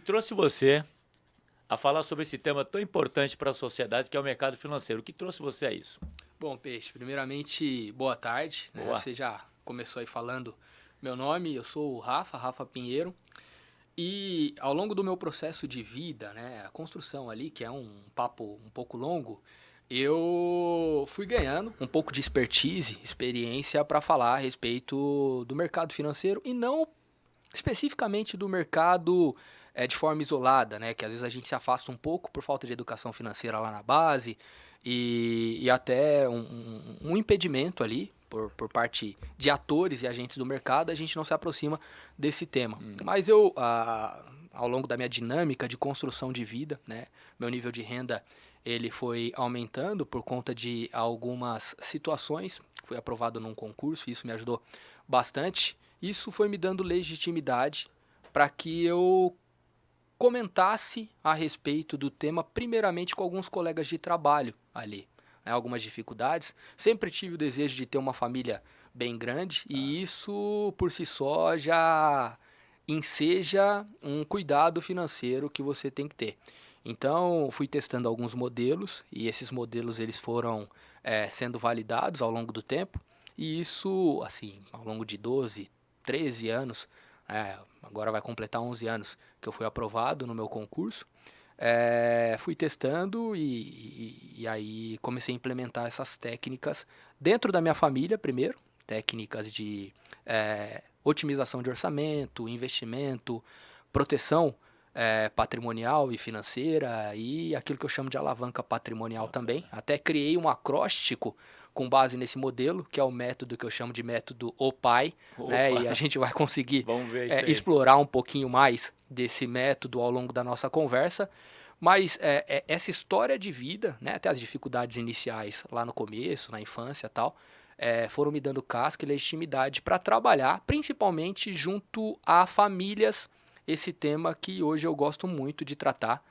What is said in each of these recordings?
trouxe você a falar sobre esse tema tão importante para a sociedade que é o mercado financeiro? O que trouxe você a isso? Bom, Peixe, primeiramente, boa tarde, né? Boa. Você já começou aí falando meu nome, eu sou o Rafa Pinheiro. E ao longo do meu processo de vida, né, a construção ali, que é um papo um pouco longo, eu fui ganhando um pouco de expertise, experiência para falar a respeito do mercado financeiro e não especificamente do mercado de forma isolada, né? Que às vezes a gente se afasta um pouco por falta de educação financeira lá na base e até um impedimento ali por parte de atores e agentes do mercado, a gente não se aproxima desse tema. Mas eu, ao longo da minha dinâmica de construção de vida, né? Meu nível de renda ele foi aumentando por conta de algumas situações. Fui aprovado num concurso e isso me ajudou bastante. Isso foi me dando legitimidade para que eu comentasse a respeito do tema, primeiramente com alguns colegas de trabalho ali. Né, algumas dificuldades. Sempre tive o desejo de ter uma família bem grande e isso por si só já enseja um cuidado financeiro que você tem que ter. Então, fui testando alguns modelos e esses modelos eles foram sendo validados ao longo do tempo. E isso, assim, ao longo de 12, 13 anos, agora vai completar 11 anos que eu fui aprovado no meu concurso, fui testando e aí comecei a implementar essas técnicas dentro da minha família primeiro, técnicas de otimização de orçamento, investimento, proteção patrimonial e financeira e aquilo que eu chamo de alavanca patrimonial também. Até criei um acróstico com base nesse modelo, que é o método que eu chamo de método OPAI, né? E a gente vai conseguir Vamos ver isso aí. explorar um pouquinho mais desse método ao longo da nossa conversa. Mas essa história de vida, né, até as dificuldades iniciais lá no começo, na infância e tal, foram me dando casca e legitimidade para trabalhar, principalmente junto a famílias, esse tema que hoje eu gosto muito de tratar,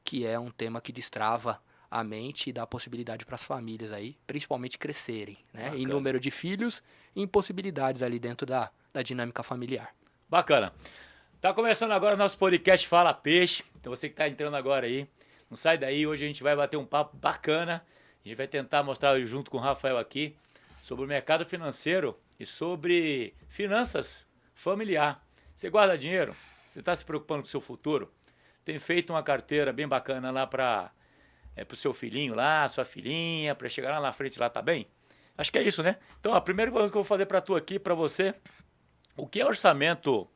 que é um tema que destrava a mente e dá possibilidade para as famílias aí, principalmente crescerem, né? Em Bacana. número de filhos e em possibilidades ali dentro da dinâmica familiar. Bacana. Tá começando agora o nosso podcast Fala Peixe. Então você que tá entrando agora aí, não sai daí. Hoje a gente vai bater um papo bacana. A gente vai tentar mostrar junto com o Rafael aqui sobre o mercado financeiro e sobre finanças familiar. Você guarda dinheiro? Você está se preocupando com o seu futuro? Tem feito uma carteira bem bacana lá para o seu filhinho lá, sua filhinha, para chegar lá na frente lá, tá bem? Acho que é isso, né? Então, a primeira coisa que eu vou fazer para tu aqui, para você, o que é orçamento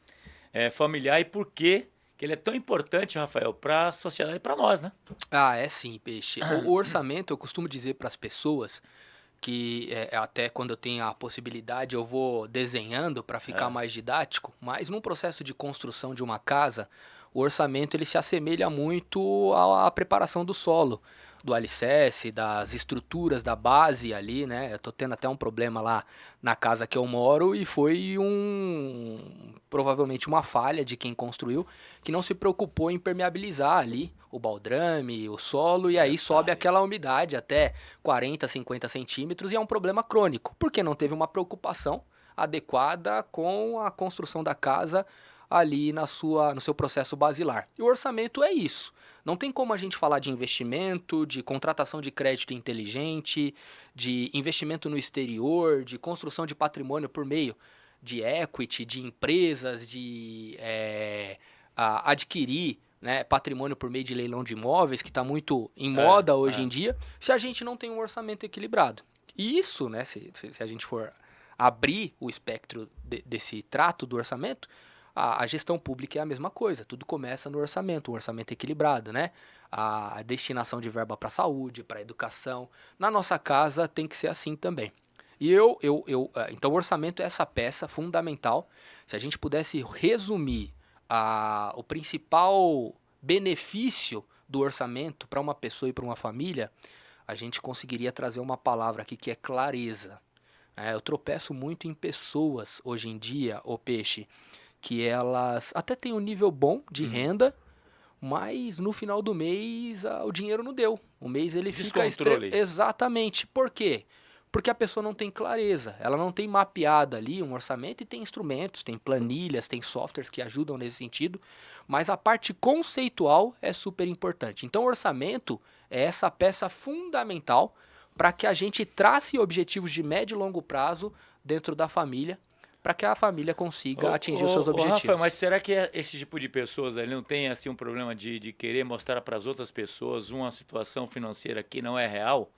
familiar e por que ele é tão importante, Rafael, para a sociedade e para nós, né? Ah, é sim, Peixe. O orçamento, eu costumo dizer para as pessoas que até quando eu tenho a possibilidade eu vou desenhando para ficar mais didático, mas num processo de construção de uma casa, o orçamento ele se assemelha muito à preparação do solo, do alicerce, das estruturas da base ali, né? Eu tô tendo até um problema lá na casa que eu moro e foi provavelmente uma falha de quem construiu que não se preocupou em impermeabilizar ali o baldrame, o solo, e aí sobe aquela umidade até 40, 50 centímetros e é um problema crônico, porque não teve uma preocupação adequada com a construção da casa ali no seu processo basilar. E o orçamento é isso. Não tem como a gente falar de investimento, de contratação de crédito inteligente, de investimento no exterior, de construção de patrimônio por meio de equity, de empresas, de adquirir, né, patrimônio por meio de leilão de imóveis, que está muito em moda hoje em dia, se a gente não tem um orçamento equilibrado. E isso, né, se a gente for abrir o espectro desse trato do orçamento, a gestão pública é a mesma coisa, tudo começa no orçamento, um orçamento equilibrado, né? A destinação de verba para a saúde, para a educação. Na nossa casa tem que ser assim também. E então o orçamento é essa peça fundamental. Se a gente pudesse resumir o principal benefício do orçamento para uma pessoa e para uma família, a gente conseguiria trazer uma palavra aqui que é clareza. Eu tropeço muito em pessoas hoje em dia, o Peixe, que elas até têm um nível bom de renda, mas no final do mês o dinheiro não deu. O mês ele fica Descontrole. Exatamente. Por quê? Porque a pessoa não tem clareza, ela não tem mapeado ali um orçamento e tem instrumentos, tem planilhas, tem softwares que ajudam nesse sentido, mas a parte conceitual é super importante. Então o orçamento é essa peça fundamental para que a gente trace objetivos de médio e longo prazo dentro da família, para que a família consiga atingir os seus objetivos. Rafael, mas será que esse tipo de pessoas ali não tem assim um problema de querer mostrar para as outras pessoas uma situação financeira que não é real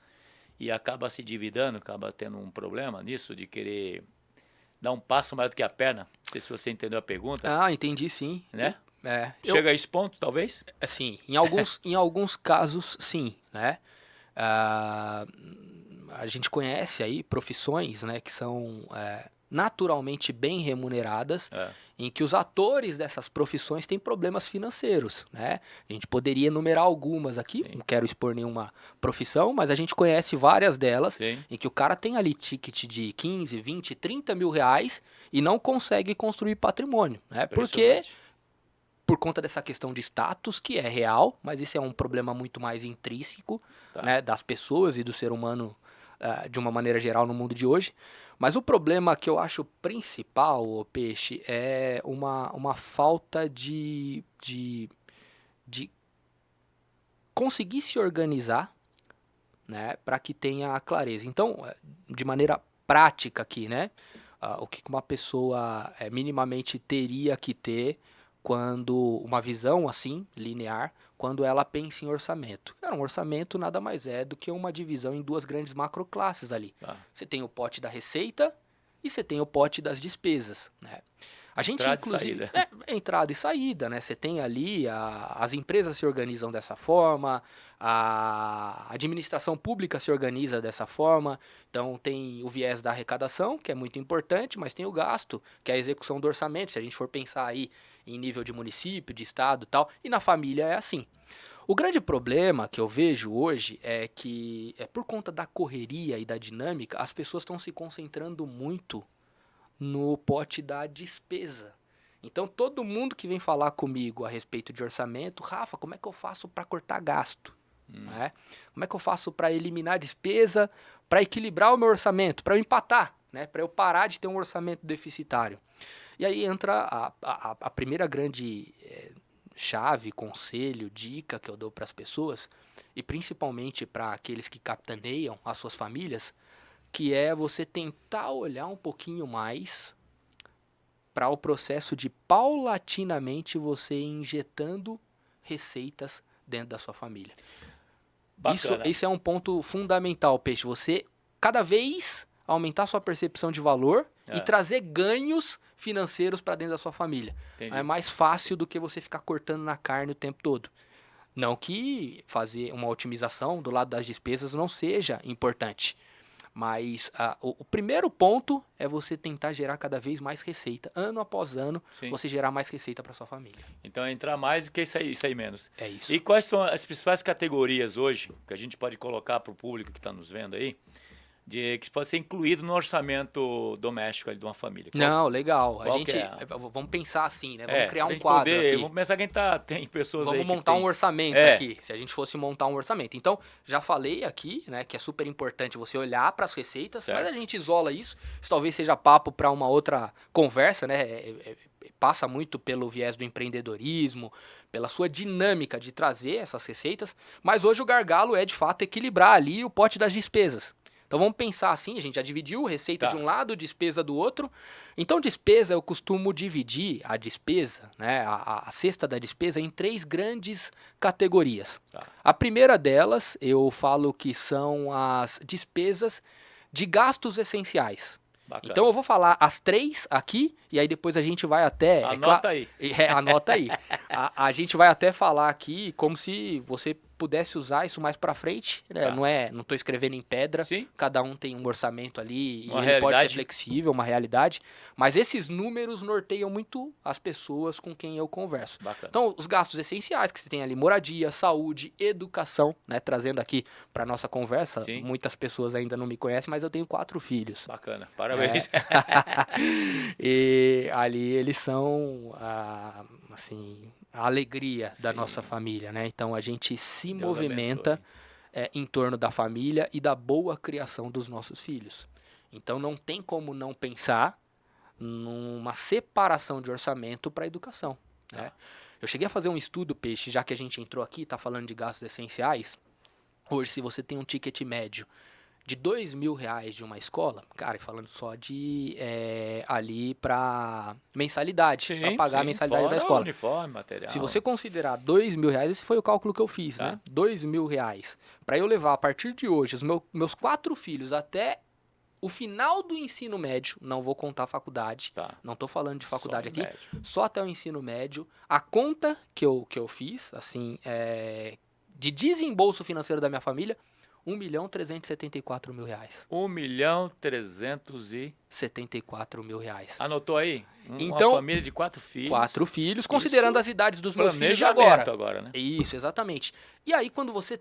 e acaba se endividando, acaba tendo um problema nisso de querer dar um passo maior do que a perna? Não sei se você entendeu a pergunta, Ah, entendi sim. né? Eu, Chega a esse ponto, talvez? assim, em alguns casos, sim, né? Ah, a gente conhece aí profissões, né, que são naturalmente bem remuneradas, em que os atores dessas profissões têm problemas financeiros, né? A gente poderia enumerar algumas aqui, Sim. não quero expor nenhuma profissão, mas a gente conhece várias delas, Sim. em que o cara tem ali ticket de 15, 20, 30 mil reais e não consegue construir patrimônio, né? Porque Impressionante. por conta dessa questão de status, que é real, mas isso é um problema muito mais intrínseco, Tá. né, das pessoas e do ser humano de uma maneira geral no mundo de hoje. Mas o problema que eu acho principal, ô Peixe, é uma falta de conseguir se organizar, né, para que tenha clareza. Então, de maneira prática aqui, né, o que uma pessoa minimamente teria que ter quando uma visão assim, linear, quando ela pensa em orçamento. Cara, um orçamento nada mais é do que uma divisão em duas grandes macroclasses ali. Tá. Você tem o pote da receita e você tem o pote das despesas, né? A gente, Entrada e inclusive, saída. entrada e saída, né? Você tem ali, as empresas se organizam dessa forma, a administração pública se organiza dessa forma, então tem o viés da arrecadação, que é muito importante, mas tem o gasto, que é a execução do orçamento, se a gente for pensar aí em nível de município, de estado e tal, e na família é assim. O grande problema que eu vejo hoje é que, por conta da correria e da dinâmica, as pessoas estão se concentrando muito no pote da despesa. Então, todo mundo que vem falar comigo a respeito de orçamento, Rafa, como é que eu faço para cortar gasto? Né? Como é que eu faço para eliminar despesa, para equilibrar o meu orçamento, para eu empatar, né? Para eu parar de ter um orçamento deficitário? E aí entra a primeira grande chave, conselho, dica que eu dou para as pessoas, e principalmente para aqueles que capitaneiam as suas famílias, que é você tentar olhar um pouquinho mais para o processo de paulatinamente você injetando receitas dentro da sua família. Bacana. Isso é um ponto fundamental, Peixe. Você cada vez aumentar sua percepção de valor e trazer ganhos financeiros para dentro da sua família. Entendi. É mais fácil do que você ficar cortando na carne o tempo todo. Não que fazer uma otimização do lado das despesas não seja importante. Mas o primeiro ponto é você tentar gerar cada vez mais receita. Ano após ano, Sim. você gerar mais receita para sua família. Então, entrar mais do que sair menos. É isso. E quais são as principais categorias hoje que a gente pode colocar para o público que está nos vendo aí, que pode ser incluído no orçamento doméstico ali de uma família? Não, legal. A qual gente, que é? vamos pensar assim, né? Vamos criar pra um gente quadro poder, aqui. vamos pensar quem tem pessoas aí Vamos que montar tem. um orçamento aqui, se a gente fosse montar um orçamento. Então, já falei aqui, né, que é super importante você olhar para as receitas, Certo. mas a gente isola isso. Isso talvez seja papo para uma outra conversa, né? Passa muito pelo viés do empreendedorismo, pela sua dinâmica de trazer essas receitas, mas hoje o gargalo é, de fato, equilibrar ali o pote das despesas. Então vamos pensar assim, a gente já dividiu receita de um lado, despesa do outro. Então despesa, eu costumo dividir a despesa, né, a cesta da despesa em 3 grandes categorias. A primeira delas, eu falo que são as despesas de gastos essenciais. Bacana. Então eu vou falar as 3 aqui, e aí depois a gente vai até... Anota aí. Anota aí. A gente vai até falar aqui como se você pudesse usar isso mais pra frente, né? Não tô escrevendo em pedra. Sim. Cada um tem um orçamento ali Uma e ele pode ser realidade. flexível, uma realidade. Mas esses números norteiam muito as pessoas com quem eu converso. Bacana. Então, os gastos essenciais que você tem ali, moradia, saúde, educação, né? Trazendo aqui pra nossa conversa, Sim. muitas pessoas ainda não me conhecem, mas eu tenho 4 filhos. Bacana, parabéns. E ali eles são, assim, a alegria da Sim. nossa família, né? Então a gente se Deus movimenta abençoe. em torno da família e da boa criação dos nossos filhos. Então não tem como não pensar numa separação de orçamento para a educação, né? Eu cheguei a fazer um estudo, Peixe, já que a gente entrou aqui, está falando de gastos essenciais. Hoje, se você tem um ticket médio de R$ 2.000 de uma escola, cara, falando só de ali para mensalidade, para pagar a mensalidade da escola. Uniforme, material. Se você considerar R$ 2.000, esse foi o cálculo que eu fiz, né? R$ 2.000. Para eu levar a partir de hoje os meus 4 filhos até o final do ensino médio, não vou contar faculdade, não estou falando de faculdade aqui, só até o ensino médio, a conta que eu fiz, assim, de desembolso financeiro da minha família, R$ 1.374.000. R$ 1.374.000. Anotou aí? Então, uma família de 4 filhos. 4 filhos, considerando as idades dos meus filhos agora, né? Isso, exatamente. E aí, quando você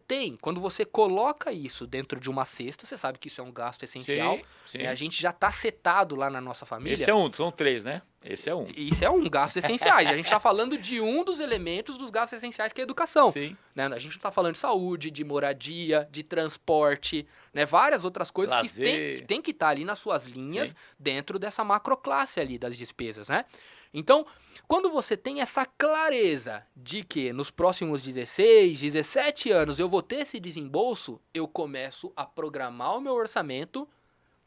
coloca isso dentro de uma cesta, você sabe que isso é um gasto essencial. Sim. A gente já está setado lá na nossa família. Esse são 3, né? Esse é um. Isso é um gasto essencial. A gente está falando de um dos elementos dos gastos essenciais, que é a educação. Sim. Né? A gente não está falando de saúde, de moradia, de transporte, né? Várias outras coisas que tem que estar ali nas suas linhas, dentro dessa macroclasse ali das despesas, né? Então, quando você tem essa clareza de que nos próximos 16, 17 anos eu vou ter esse desembolso, eu começo a programar o meu orçamento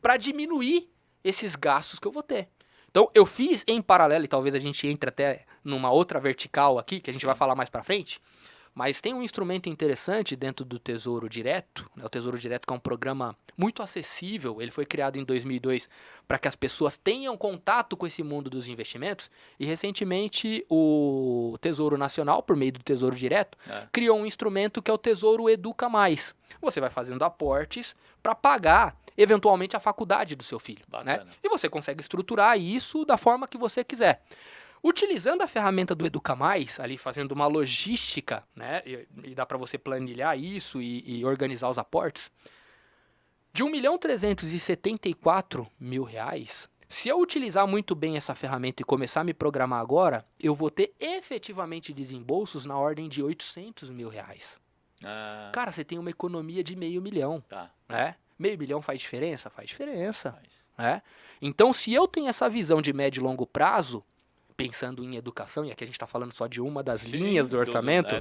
para diminuir esses gastos que eu vou ter. Então, eu fiz em paralelo, e talvez a gente entre até numa outra vertical aqui, que a gente vai falar mais para frente, mas tem um instrumento interessante dentro do Tesouro Direto, né? O Tesouro Direto, que é um programa muito acessível, ele foi criado em 2002 para que as pessoas tenham contato com esse mundo dos investimentos, e recentemente o Tesouro Nacional, por meio do Tesouro Direto, criou um instrumento que é o Tesouro Educa Mais. Você vai fazendo aportes para pagar, eventualmente, a faculdade do seu filho, né? E você consegue estruturar isso da forma que você quiser. Utilizando a ferramenta do Educa Mais, ali fazendo uma logística, né, e dá para você planilhar isso e organizar os aportes, de R$ 1.374.000, se eu utilizar muito bem essa ferramenta e começar a me programar agora, eu vou ter efetivamente desembolsos na ordem de R$ 800.000. Cara, você tem uma economia de R$500 mil, né? R$500 mil faz diferença? Faz diferença. Né? Então, se eu tenho essa visão de médio e longo prazo, pensando em educação, e aqui a gente está falando só de uma das linhas do orçamento,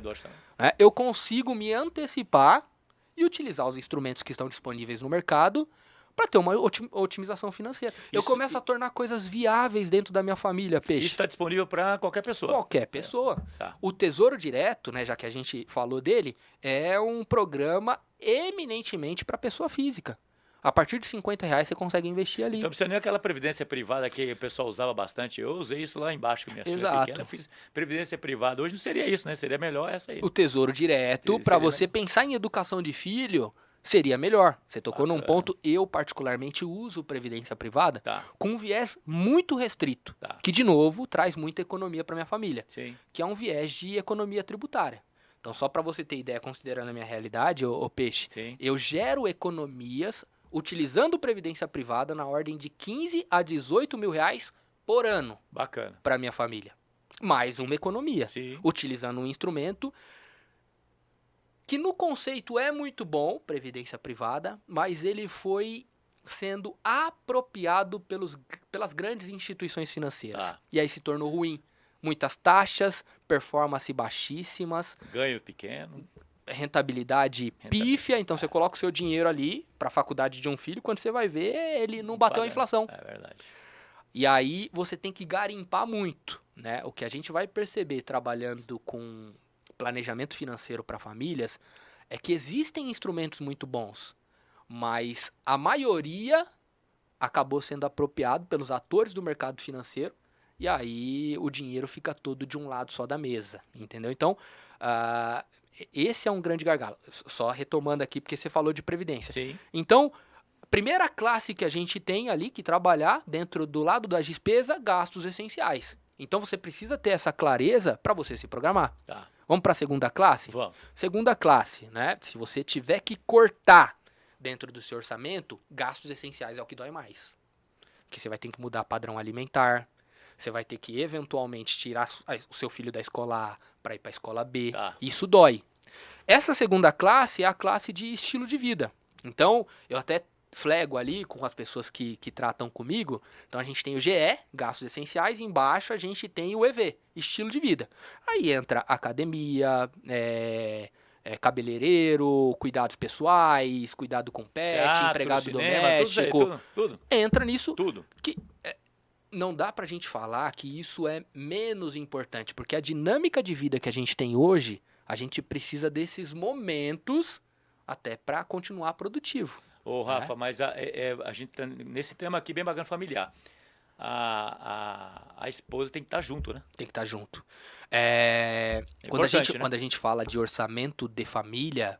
né, eu consigo me antecipar e utilizar os instrumentos que estão disponíveis no mercado para ter uma otimização financeira. Eu começo a tornar coisas viáveis dentro da minha família, Peixe. Isso está disponível para qualquer pessoa. Qualquer pessoa. O Tesouro Direto, né, já que a gente falou dele, é um programa eminentemente para pessoa física. A partir de R$50 você consegue investir ali. Então, precisa nem aquela previdência privada que o pessoal usava bastante. Eu usei isso lá embaixo, que minha filha pequena. Eu fiz previdência privada. Hoje não seria isso, né? Seria melhor essa aí. O Tesouro Direto, para você pensar em educação de filho, seria melhor. Você tocou num ponto, eu particularmente uso previdência privada com um viés muito restrito, que, de novo, traz muita economia para minha família, que é um viés de economia tributária. Então, só para você ter ideia, considerando a minha realidade, ô Peixe, eu gero economias utilizando previdência privada na ordem de R$15 a R$18.000 por ano. Bacana. Para minha família. Mais uma economia. Utilizando um instrumento que no conceito é muito bom, previdência privada, mas ele foi sendo apropriado pelas grandes instituições financeiras. E aí se tornou ruim. Muitas taxas, performance baixíssimas. Ganho pequeno. Rentabilidade pífia, então você coloca o seu dinheiro ali para a faculdade de um filho, quando você vai ver, ele não bateu a inflação. É verdade. E aí você tem que garimpar muito, né? O que a gente vai perceber trabalhando com planejamento financeiro para famílias é que existem instrumentos muito bons, mas a maioria acabou sendo apropriado pelos atores do mercado financeiro, e aí o dinheiro fica todo de um lado só da mesa, entendeu? Então, esse é um grande gargalo. Só retomando aqui, porque você falou de previdência. Então, primeira classe que a gente tem ali que trabalhar dentro do lado da despesa, gastos essenciais. Então, você precisa ter essa clareza para você se programar. Vamos para a segunda classe? Vamos. Segunda classe, né? Se você tiver que cortar dentro do seu orçamento, gastos essenciais é o que dói mais. Porque você vai ter que mudar padrão alimentar, você vai ter que, eventualmente, tirar o seu filho da escola A para ir para a escola B. Isso dói. Essa segunda classe é a classe de estilo de vida. Então, eu até flego ali com as pessoas que tratam comigo. Então, a gente tem o GE, gastos essenciais, e embaixo a gente tem o EV, estilo de vida. Aí entra academia, cabeleireiro, cuidados pessoais, cuidado com pet, Teatro, empregado cinema, tudo isso aí, doméstico. tudo. Entra nisso Tudo. que não dá pra gente falar que isso é menos importante, porque a dinâmica de vida que a gente tem hoje, a gente precisa desses momentos até pra continuar produtivo. Ô, Rafa, mas a gente tá nesse tema aqui bem bacana, familiar. A esposa tem que estar junto, né? Tem que estar junto. Importante, né? Quando a gente fala de orçamento de família,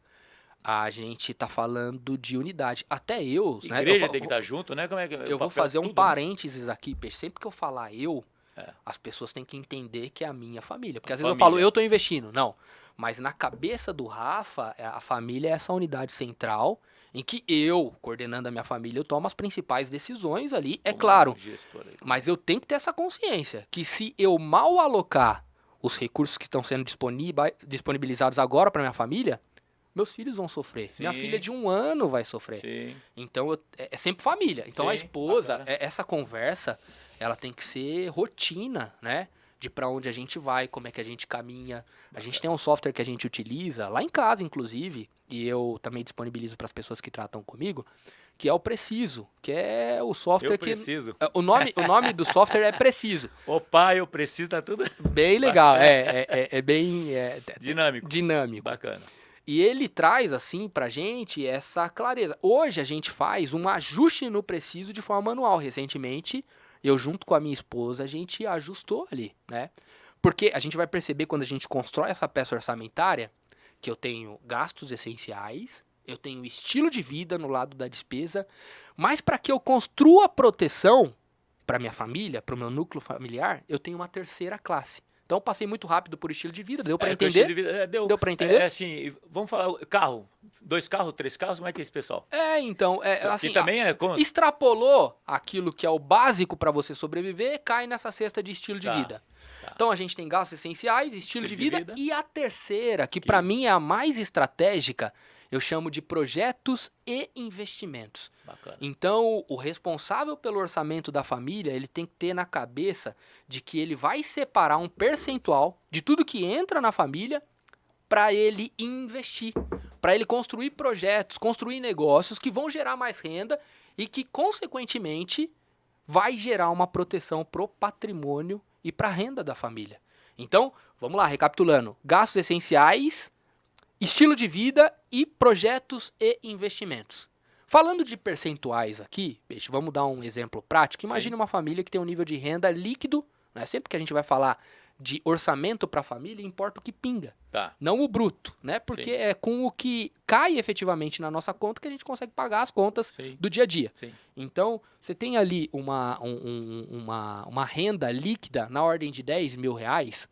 a gente tá falando de unidade. Até eu, né? Igreja tem que estar junto, né? Como é que Eu o vou papel, fazer um tudo, né? parênteses aqui, Peixe. Sempre que eu falar eu, É. as pessoas têm que entender que é a minha família. Porque às vezes Família. eu falo, eu tô investindo. Não. Mas na cabeça do Rafa, a família é essa unidade central em que eu, coordenando a minha família, eu tomo as principais decisões ali, é Como claro. gestor aí. Mas eu tenho que ter essa consciência que se eu mal alocar os recursos que estão sendo disponibilizados agora para minha família, meus filhos vão sofrer. Sim. Minha filha de 1 ano vai sofrer. Sim. Então é sempre família. Então a Sim, esposa, bacana. essa conversa, ela tem que ser rotina, né? De pra onde a gente vai, como é que a gente caminha. A gente tem um software que a gente utiliza, lá em casa, inclusive, e eu também disponibilizo para as pessoas que tratam comigo, que é o Preciso, que é o software Eu preciso. O nome do software é Preciso. Opa, eu preciso, tá tudo Bem legal, é bem dinâmico. dinâmico. Bacana. E ele traz, assim, pra gente essa clareza. Hoje a gente faz um ajuste no Preciso de forma manual. Recentemente, eu junto com a minha esposa, a gente ajustou ali, né? Porque a gente vai perceber quando a gente constrói essa peça orçamentária, que eu tenho gastos essenciais, eu tenho estilo de vida no lado da despesa, mas para que eu construa proteção para minha família, para o meu núcleo familiar, eu tenho uma terceira classe. Então eu passei muito rápido por estilo de vida, deu para que o entender? estilo de vida, Deu para entender? Assim, vamos falar, carro, 2 carros, 3 carros, como é que é esse pessoal? Então, Assim, que também é como... extrapolou aquilo que é o básico para você sobreviver, cai nessa cesta de estilo de Tá, vida. tá. Então a gente tem gastos essenciais, estilo de vida, e a terceira, que Que- para mim é a mais estratégica, eu chamo de projetos e investimentos. Bacana. Então, o responsável pelo orçamento da família, ele tem que ter na cabeça de que ele vai separar um percentual de tudo que entra na família para ele investir, para ele construir projetos, construir negócios que vão gerar mais renda e que, consequentemente, vai gerar uma proteção pro patrimônio e para a renda da família. Então, vamos lá, recapitulando. Gastos essenciais, estilo de vida e projetos e investimentos. Falando de percentuais aqui, Peixe, vamos dar um exemplo prático. Imagine Sim. uma família que tem um nível de renda líquido, né? Sempre que a gente vai falar de orçamento para a família, importa o que pinga, Tá. não o bruto, né? Porque Sim. é com o que cai efetivamente na nossa conta que a gente consegue pagar as contas Sim. do dia a dia. Sim. Então, você tem ali uma renda líquida na ordem de 10 mil reais.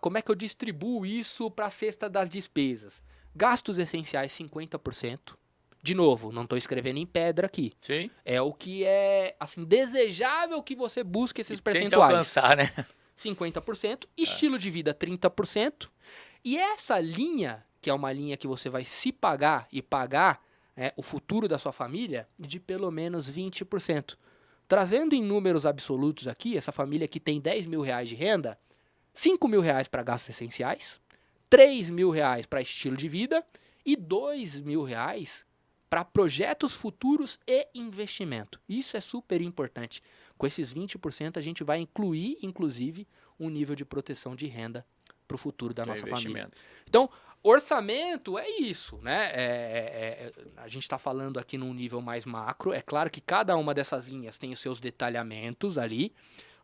Como é que eu distribuo isso para a cesta das despesas? Gastos essenciais, 50%. De novo, não estou escrevendo em pedra aqui. Sim. É o que é assim desejável que você busque esses E tente percentuais. alcançar, né? 50%, estilo de vida 30%. E essa linha, que é uma linha que você vai se pagar e pagar o futuro da sua família, de pelo menos 20%. Trazendo em números absolutos aqui, essa família que tem 10 mil reais de renda, 5 mil reais para gastos essenciais, 3 mil reais para estilo de vida e 2 mil reais para projetos futuros e investimento. Isso é super importante. Com esses 20%, a gente vai incluir, inclusive, um nível de proteção de renda para o futuro da Que é nossa família. investimento. Então, orçamento é isso, né? A gente está falando aqui num nível mais macro. É claro que cada uma dessas linhas tem os seus detalhamentos ali,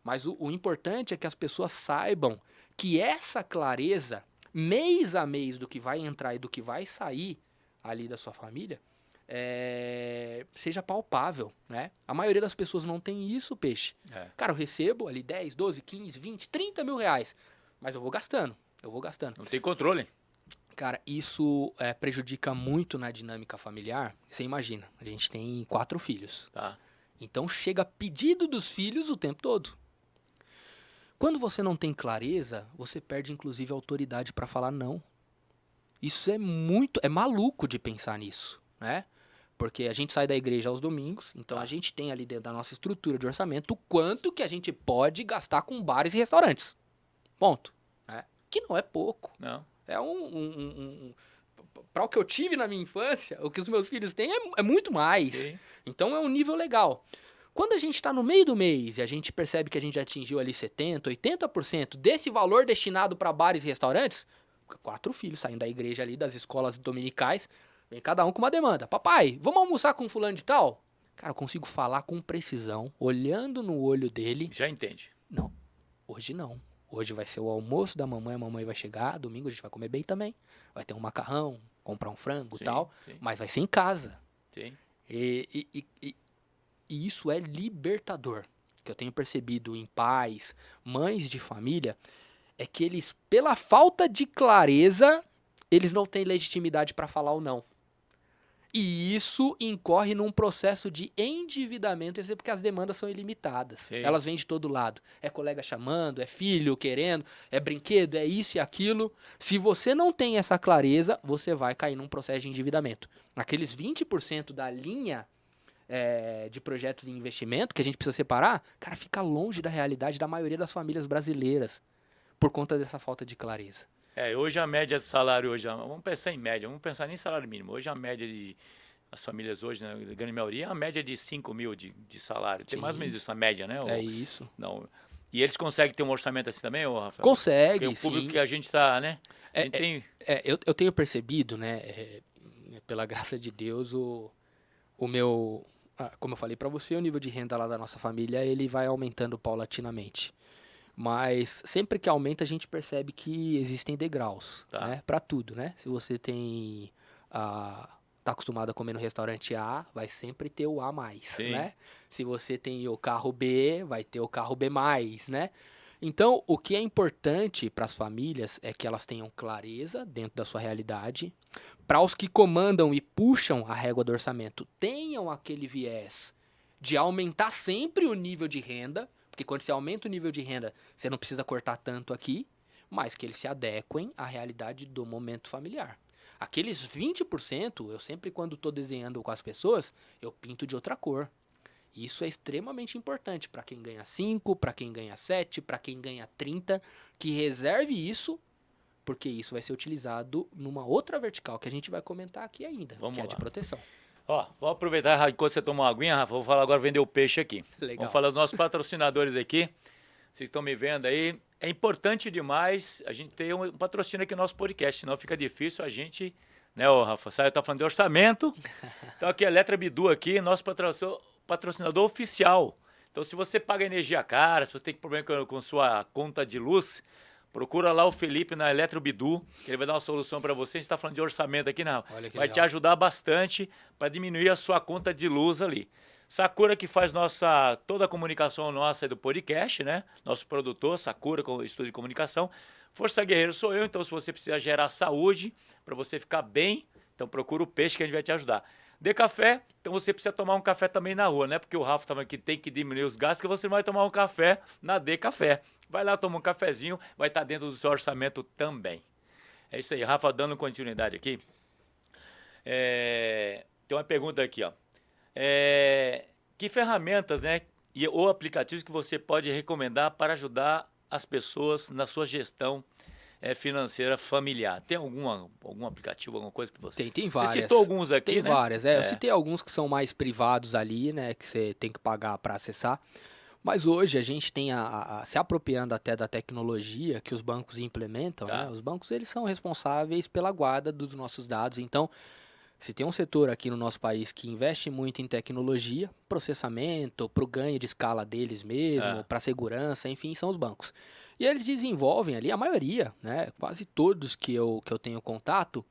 mas o importante é que as pessoas saibam que essa clareza, mês a mês, do que vai entrar e do que vai sair ali da sua família, seja palpável, né? A maioria das pessoas não tem isso, Peixe. Cara, eu recebo ali 10, 12, 15, 20, 30 mil reais, mas eu vou gastando. Não tem controle. Cara, isso prejudica muito na dinâmica familiar. Você imagina, a gente tem 4 filhos. Tá. Então chega pedido dos filhos o tempo todo. Quando você não tem clareza, você perde inclusive a autoridade para falar não. Isso é maluco de pensar nisso, né? Porque a gente sai da igreja aos domingos, então a gente tem ali dentro da nossa estrutura de orçamento o quanto que a gente pode gastar com bares e restaurantes. Ponto. Né? Que não é pouco. Não. É para o que eu tive na minha infância, o que os meus filhos têm é muito mais. Sim. Então é um nível legal. Quando a gente está no meio do mês e a gente percebe que a gente atingiu ali 70%, 80% desse valor destinado para bares e restaurantes, 4 filhos saindo da igreja ali, das escolas dominicais, vem cada um com uma demanda. Papai, vamos almoçar com fulano de tal? Cara, eu consigo falar com precisão, olhando no olho dele. Já entende. Não, hoje não. Hoje vai ser o almoço da mamãe, a mamãe vai chegar, domingo a gente vai comer bem também. Vai ter um macarrão, comprar um frango e tal, mas vai ser em casa. Sim. E isso é libertador. Que eu tenho percebido em pais, mães de família, é que eles, pela falta de clareza, eles não têm legitimidade para falar o não. E isso incorre num processo de endividamento, isso é porque as demandas são ilimitadas. Sim. Elas vêm de todo lado. É colega chamando, é filho querendo, é brinquedo, é isso e aquilo. Se você não tem essa clareza, você vai cair num processo de endividamento. Aqueles 20% da linha de projetos de investimento que a gente precisa separar, cara, fica longe da realidade da maioria das famílias brasileiras por conta dessa falta de clareza. Hoje a média de salário, vamos pensar em média, vamos pensar nem em salário mínimo. Hoje a média as famílias hoje, na grande maioria, a média é de 5 mil de salário. Tem mais ou menos isso, a média, né? É isso. Não. E eles conseguem ter um orçamento assim também, ô Rafael? Consegue, porque o público sim. que a gente está, né? Eu tenho percebido, né, pela graça de Deus, o meu, como eu falei para você, o nível de renda lá da nossa família, ele vai aumentando paulatinamente. Mas sempre que aumenta, a gente percebe que existem degraus, né? Para tudo, né? Se você tá acostumado a comer no restaurante A, vai sempre ter o A+, né? Se você tem o carro B, vai ter o carro B+, né? Então, o que é importante para as famílias é que elas tenham clareza dentro da sua realidade. Para os que comandam e puxam a régua do orçamento, tenham aquele viés de aumentar sempre o nível de renda, porque quando você aumenta o nível de renda, você não precisa cortar tanto aqui, mas que eles se adequem à realidade do momento familiar. Aqueles 20%, eu sempre, quando estou desenhando com as pessoas, eu pinto de outra cor. Isso é extremamente importante para quem ganha 5, para quem ganha 7, para quem ganha 30, que reserve isso, porque isso vai ser utilizado numa outra vertical que a gente vai comentar aqui ainda, que é a de proteção. Vou aproveitar enquanto você toma uma aguinha, Rafa, vou falar agora vender o peixe aqui. Legal. Vamos falar dos nossos patrocinadores aqui. Vocês estão me vendo aí. É importante demais a gente ter um patrocínio aqui no nosso podcast, senão fica difícil a gente, né, ô Rafa? Sabe, tá falando de orçamento. Então aqui a Letra Bidu aqui, nosso patrocinador oficial. Então se você paga energia cara, se você tem problema com sua conta de luz, procura lá o Felipe na Eletrobidu, que ele vai dar uma solução para você. A gente está falando de orçamento aqui, não. Vai te ajudar bastante para diminuir a sua conta de luz ali. Sakura, que faz toda a comunicação nossa do podcast, né? Nosso produtor, Sakura, com o estúdio de comunicação. Força Guerreiro sou eu, então se você precisa gerar saúde para você ficar bem, então procura o peixe que a gente vai te ajudar. De café, então você precisa tomar um café também na rua, né? Porque o Rafa estava aqui, tem que diminuir os gastos, que você vai tomar um café na De Café. Vai lá, toma um cafezinho, vai estar dentro do seu orçamento também. É isso aí, Rafa, dando continuidade aqui. Tem uma pergunta aqui, ó. Que ferramentas, né, ou aplicativos que você pode recomendar para ajudar as pessoas na sua gestão financeira familiar? Tem algum aplicativo, alguma coisa que você... Tem várias. Você citou alguns aqui, tem né? Várias, eu citei alguns que são mais privados ali, né, que você tem que pagar para acessar. Mas hoje a gente tem se apropriando até da tecnologia que os bancos implementam, né? Os bancos, eles são responsáveis pela guarda dos nossos dados. Então, se tem um setor aqui no nosso país que investe muito em tecnologia, processamento, para o ganho de escala deles mesmo, para segurança, enfim, são os bancos. E eles desenvolvem ali, a maioria, né, quase todos que eu tenho contato,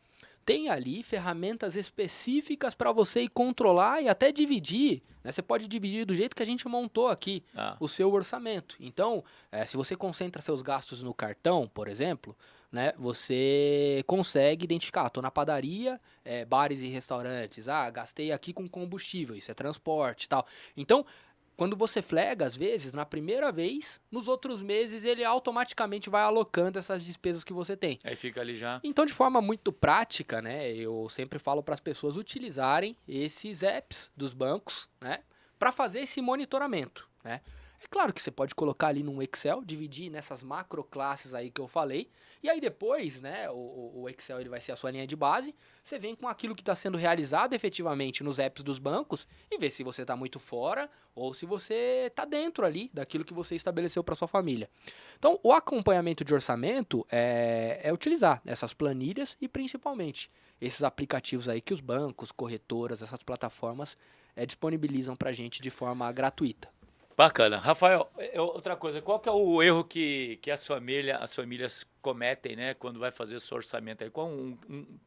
tem ali ferramentas específicas para você ir controlar e até dividir, né? Você pode dividir do jeito que a gente montou aqui o seu orçamento. Então, se você concentra seus gastos no cartão, por exemplo, né, você consegue identificar, estou na padaria, bares e restaurantes, gastei aqui com combustível, isso é transporte e tal. Então, quando você flega, às vezes, na primeira vez, nos outros meses ele automaticamente vai alocando essas despesas que você tem. Aí fica ali já. Então, de forma muito prática, né, eu sempre falo para as pessoas utilizarem esses apps dos bancos, né, para fazer esse monitoramento, né. É claro que você pode colocar ali num Excel, dividir nessas macroclasses aí que eu falei, e aí depois, né, o Excel ele vai ser a sua linha de base, você vem com aquilo que está sendo realizado efetivamente nos apps dos bancos e vê se você está muito fora ou se você está dentro ali daquilo que você estabeleceu para sua família. Então, o acompanhamento de orçamento é utilizar essas planilhas e principalmente esses aplicativos aí que os bancos, corretoras, essas plataformas disponibilizam para a gente de forma gratuita. Bacana. Rafael, outra coisa, qual que é o erro que as famílias cometem, né, quando vai fazer o seu orçamento aí?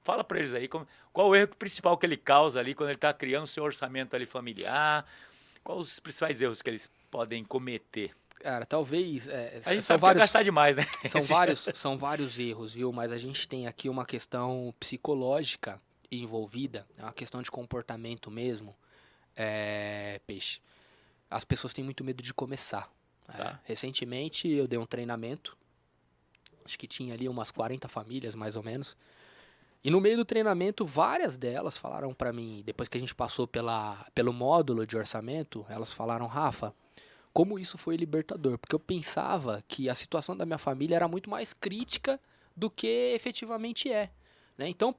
Fala para eles aí, qual o erro principal que ele causa ali quando ele está criando o seu orçamento ali familiar? Quais os principais erros que eles podem cometer? Cara, talvez A gente são sabe que é vários, gastar demais, né? são vários erros, viu? Mas a gente tem aqui uma questão psicológica envolvida, é uma questão de comportamento mesmo, peixe. As pessoas têm muito medo de começar. Tá. Recentemente eu dei um treinamento, acho que tinha ali umas 40 famílias mais ou menos, e no meio do treinamento várias delas falaram para mim, depois que a gente passou pelo módulo de orçamento, elas falaram: Rafa, como isso foi libertador, porque eu pensava que a situação da minha família era muito mais crítica do que efetivamente é, né? Então,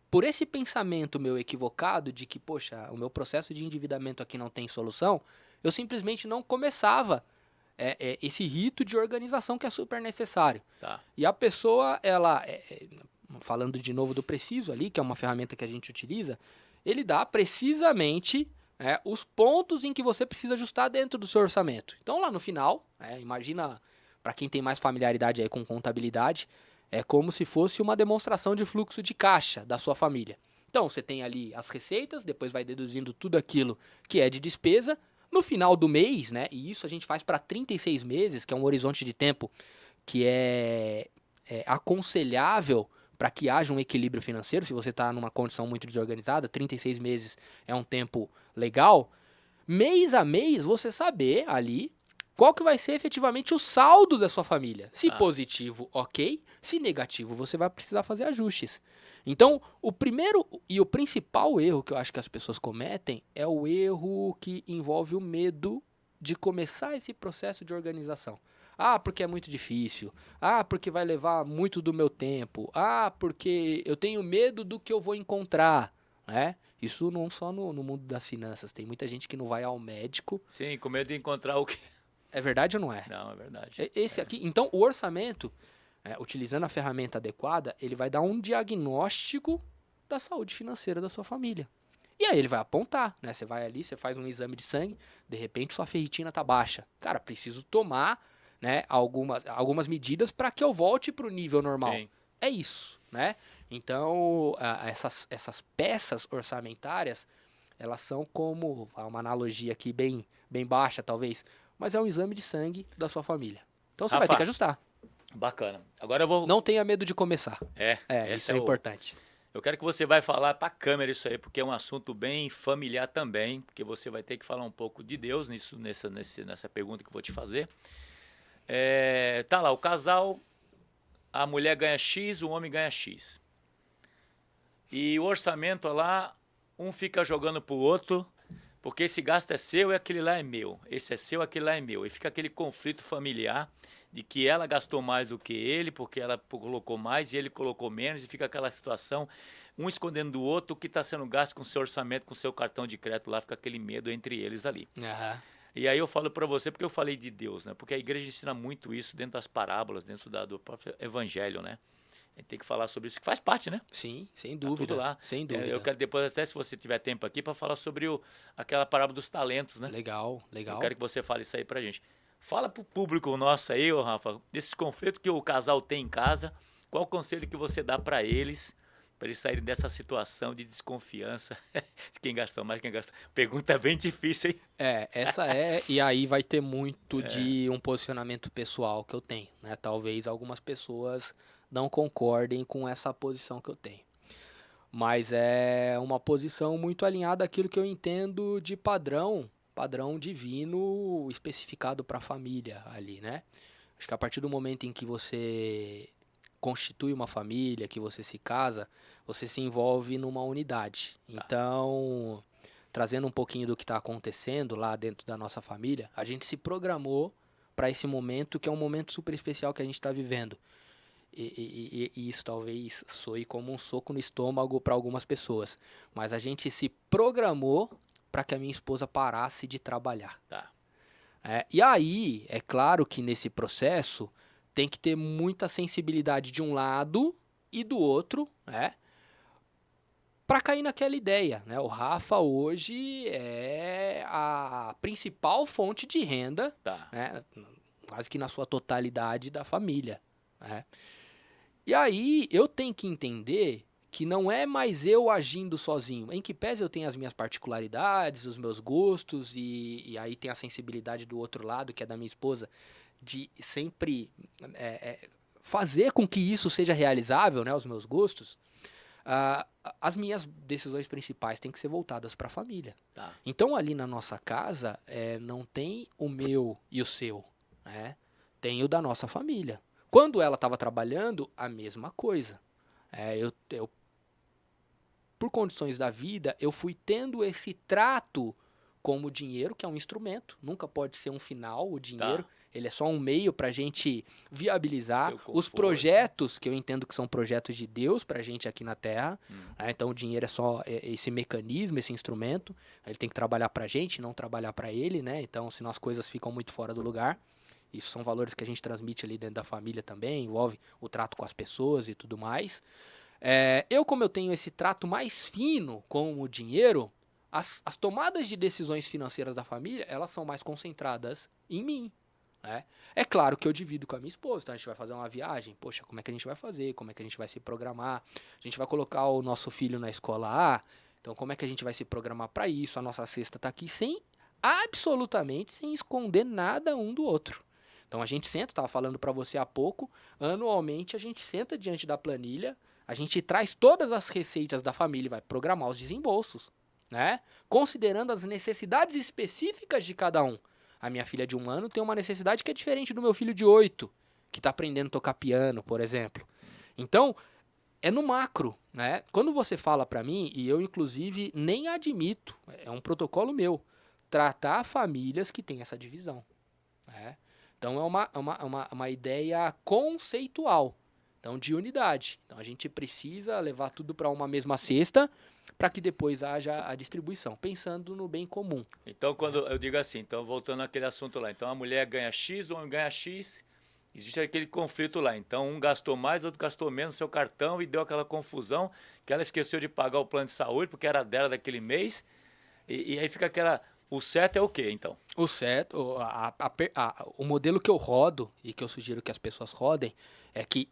por esse pensamento meu equivocado de que, poxa, o meu processo de endividamento aqui não tem solução, eu simplesmente não começava esse rito de organização que é super necessário. Tá. E a pessoa, ela, falando de novo do Preciso ali, que é uma ferramenta que a gente utiliza, ele dá precisamente os pontos em que você precisa ajustar dentro do seu orçamento. Então lá no final, imagina, para quem tem mais familiaridade aí com contabilidade, é como se fosse uma demonstração de fluxo de caixa da sua família. Então você tem ali as receitas, depois vai deduzindo tudo aquilo que é de despesa. No final do mês, né, e isso a gente faz para 36 meses, que é um horizonte de tempo que é aconselhável para que haja um equilíbrio financeiro. Se você está numa condição muito desorganizada, 36 meses é um tempo legal. Mês a mês, você saber ali qual que vai ser efetivamente o saldo da sua família. Se positivo, ok. Se negativo, você vai precisar fazer ajustes. Então, o primeiro e o principal erro que eu acho que as pessoas cometem é o erro que envolve o medo de começar esse processo de organização. Ah, porque é muito difícil. Ah, porque vai levar muito do meu tempo. Ah, porque eu tenho medo do que eu vou encontrar, né? Isso não só no mundo das finanças. Tem muita gente que não vai ao médico. Sim, com medo de encontrar o que... É verdade ou não é? Não, é verdade. Esse aqui, então, o orçamento, utilizando a ferramenta adequada, ele vai dar um diagnóstico da saúde financeira da sua família. E aí ele vai apontar, né? Você vai ali, você faz um exame de sangue, de repente sua ferritina tá baixa. Cara, preciso tomar, né, algumas medidas para que eu volte para o nível normal. Sim. É isso, né? Então, essas peças orçamentárias, elas são como, uma analogia aqui bem baixa talvez, mas é um exame de sangue da sua família. Então você vai ter que ajustar. Bacana. Agora eu vou... Não tenha medo de começar. Esse isso é importante. Eu quero que você vai falar para a câmera isso aí, porque é um assunto bem familiar também, porque você vai ter que falar um pouco de Deus nessa pergunta que eu vou te fazer. Tá lá, o casal, a mulher ganha X, o homem ganha X. E o orçamento lá, um fica jogando pro outro, porque esse gasto é seu e aquele lá é meu. Esse é seu, aquele lá é meu. E fica aquele conflito familiar de que ela gastou mais do que ele, porque ela colocou mais e ele colocou menos, e fica aquela situação, um escondendo do outro o que está sendo gasto com o seu orçamento, com o seu cartão de crédito lá, fica aquele medo entre eles ali. Uhum. E aí eu falo para você, porque eu falei de Deus, né? Porque a igreja ensina muito isso dentro das parábolas, dentro do próprio evangelho, né? A gente tem que falar sobre isso, que faz parte, né? Sim, sem dúvida. Tá tudo lá. Sem dúvida. Eu quero depois, até se você tiver tempo aqui, para falar sobre aquela parábola dos talentos, né? Legal. Eu quero que você fale isso aí pra gente. Fala pro público nosso aí, ô Rafa, desses conflitos que o casal tem em casa, qual o conselho que você dá para eles saírem dessa situação de desconfiança? Quem gastou mais, quem gastou... Pergunta bem difícil, hein? Essa e aí vai ter muito de um posicionamento pessoal que eu tenho, né? Talvez algumas pessoas não concordem com essa posição que eu tenho. Mas é uma posição muito alinhada àquilo que eu entendo de padrão padrão divino especificado para a família ali, né? Acho que a partir do momento em que você constitui uma família, que você se casa, você se envolve numa unidade. Então, trazendo um pouquinho do que está acontecendo lá dentro da nossa família, a gente se programou para esse momento, que é um momento super especial que a gente está vivendo. E isso talvez soe como um soco no estômago para algumas pessoas. Mas a gente se programou para que a minha esposa parasse de trabalhar. Tá. E aí, é claro que nesse processo tem que ter muita sensibilidade de um lado e do outro, né? Para cair naquela ideia, né? O Rafa hoje é a principal fonte de renda, Tá. né? Quase que na sua totalidade da família, né? E aí eu tenho que entender que não é mais eu agindo sozinho, em que pese eu tenho as minhas particularidades, os meus gostos, e aí tem a sensibilidade do outro lado, que é da minha esposa, de sempre fazer com que isso seja realizável, né, os meus gostos. As minhas decisões principais têm que ser voltadas para a família. Tá. Então ali na nossa casa não tem o meu e o seu, né? Tem o da nossa família. Quando ela estava trabalhando, a mesma coisa. Eu, por condições da vida, eu fui tendo esse trato como o dinheiro, que é um instrumento, nunca pode ser um final, o dinheiro. Ele é só um meio para a gente viabilizar os projetos, que eu entendo que são projetos de Deus para a gente aqui na Terra. Então o dinheiro é só esse mecanismo, esse instrumento. Ele tem que trabalhar para a gente, não trabalhar para ele, né? Então, senão as coisas ficam muito fora do lugar. Isso são valores que a gente transmite ali dentro da família também, envolve o trato com as pessoas e tudo mais. Como eu tenho esse trato mais fino com o dinheiro, as tomadas de decisões financeiras da família, elas são mais concentradas em mim. Né? É claro que eu divido com a minha esposa, então a gente vai fazer uma viagem, poxa, como é que a gente vai fazer, como é que a gente vai se programar, a gente vai colocar o nosso filho na escola A, então como é que a gente vai se programar para isso, a nossa cesta está aqui absolutamente sem esconder nada um do outro. Então a gente senta, estava falando para você há pouco, anualmente a gente senta diante da planilha, a gente traz todas as receitas da família e vai programar os desembolsos, né? Considerando as necessidades específicas de cada um. A minha filha de 1 ano tem uma necessidade que é diferente do meu filho de 8, que está aprendendo a tocar piano, por exemplo. Então, é no macro, né? Quando você fala para mim, e eu inclusive nem admito, é um protocolo meu, tratar famílias que têm essa divisão, né? Então é uma ideia conceitual, então de unidade. Então a gente precisa levar tudo para uma mesma cesta para que depois haja a distribuição, pensando no bem comum. Então, quando eu digo assim, então voltando àquele assunto lá, então a mulher ganha X, o homem ganha X, existe aquele conflito lá. Então um gastou mais, outro gastou menos no seu cartão e deu aquela confusão que ela esqueceu de pagar o plano de saúde porque era dela daquele mês e aí fica aquela... O certo é o quê, então? O certo, o modelo que eu rodo e que eu sugiro que as pessoas rodem é que,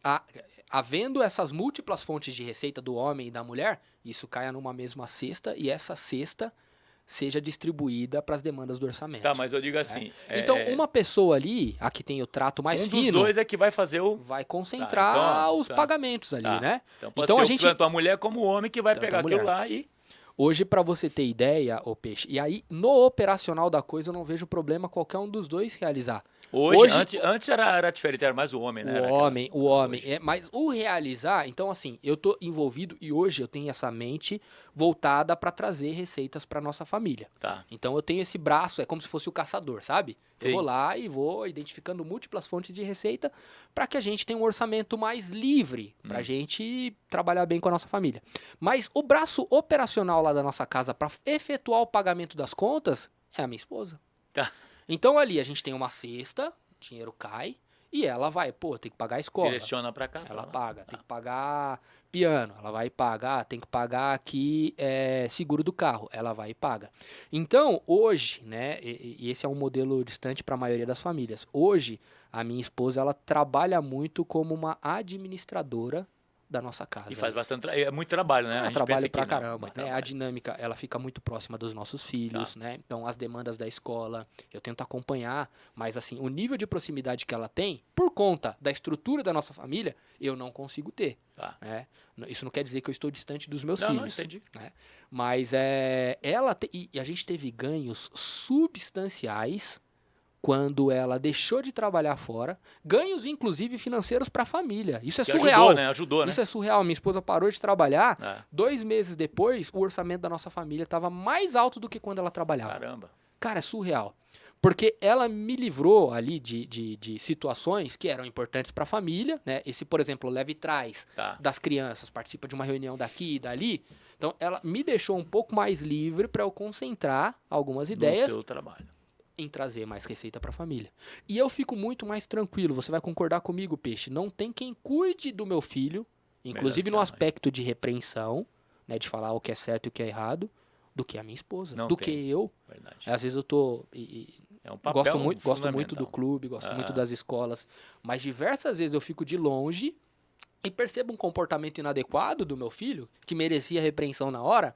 havendo essas múltiplas fontes de receita do homem e da mulher, isso caia numa mesma cesta e essa cesta seja distribuída para as demandas do orçamento. Tá, mas eu digo assim... Então, uma pessoa ali, a que tem o trato mais fino... Um dos dois é que vai fazer o... Vai concentrar os pagamentos ali, né? Então pode ser tanto a mulher como o homem que vai pegar aquilo lá e... Hoje, para você ter ideia, ô Peixe, e aí no operacional da coisa eu não vejo problema qualquer um dos dois realizar. Hoje antes era diferente, era mais o homem, né? O homem. Mas o realizar, então assim, eu tô envolvido e hoje eu tenho essa mente voltada para trazer receitas para nossa família. Tá. Então eu tenho esse braço, é como se fosse o caçador, sabe? Sim. Eu vou lá e vou identificando múltiplas fontes de receita para que a gente tenha um orçamento mais livre, para a gente trabalhar bem com a nossa família. Mas o braço operacional lá da nossa casa para efetuar o pagamento das contas é a minha esposa. Tá. Então ali a gente tem uma cesta, dinheiro cai, e ela vai, tem que pagar a escola. Direciona pra cá. Ela paga, tem que pagar piano, ela vai pagar, tem que pagar aqui seguro do carro, ela vai e paga. Então, hoje, né, e esse é um modelo distante para a maioria das famílias, hoje a minha esposa, ela trabalha muito como uma administradora da nossa casa. E faz bastante, é muito trabalho, né? A gente Trabalho pensa pra que não, caramba, muito né? A trabalho. dinâmica, ela fica muito próxima dos nossos filhos, né? Então, as demandas da escola, eu tento acompanhar, mas assim, o nível de proximidade que ela tem, por conta da estrutura da nossa família, eu não consigo ter, Tá. né? Isso não quer dizer que eu estou distante dos meus Não, filhos, entendi. né? Mas e a gente teve ganhos substanciais quando ela deixou de trabalhar fora, ganhos inclusive financeiros para a família. Isso é Que surreal. ajudou, né? Ajudou, né? Isso é surreal. Minha esposa parou de trabalhar. É. 2 meses depois, o orçamento da nossa família estava mais alto do que quando ela trabalhava. Caramba. Cara, é surreal. Porque ela me livrou ali de situações que eram importantes para a família, né? Esse, por exemplo, leve e traz Tá. das crianças, participa de uma reunião daqui e dali. Então, ela me deixou um pouco mais livre para eu concentrar algumas No ideias seu trabalho. em trazer mais receita para a família. E eu fico muito mais tranquilo, você vai concordar comigo, Peixe, não tem quem cuide do meu filho, inclusive que no a mãe. aspecto de repreensão, né, de falar o que é certo e o que é errado, do que a minha esposa, Não do tem. que eu. Verdade. Às vezes eu tô É um papel gosto muito do fundamental. clube, gosto muito das escolas, mas diversas vezes eu fico de longe e percebo um comportamento inadequado do meu filho, que merecia repreensão na hora,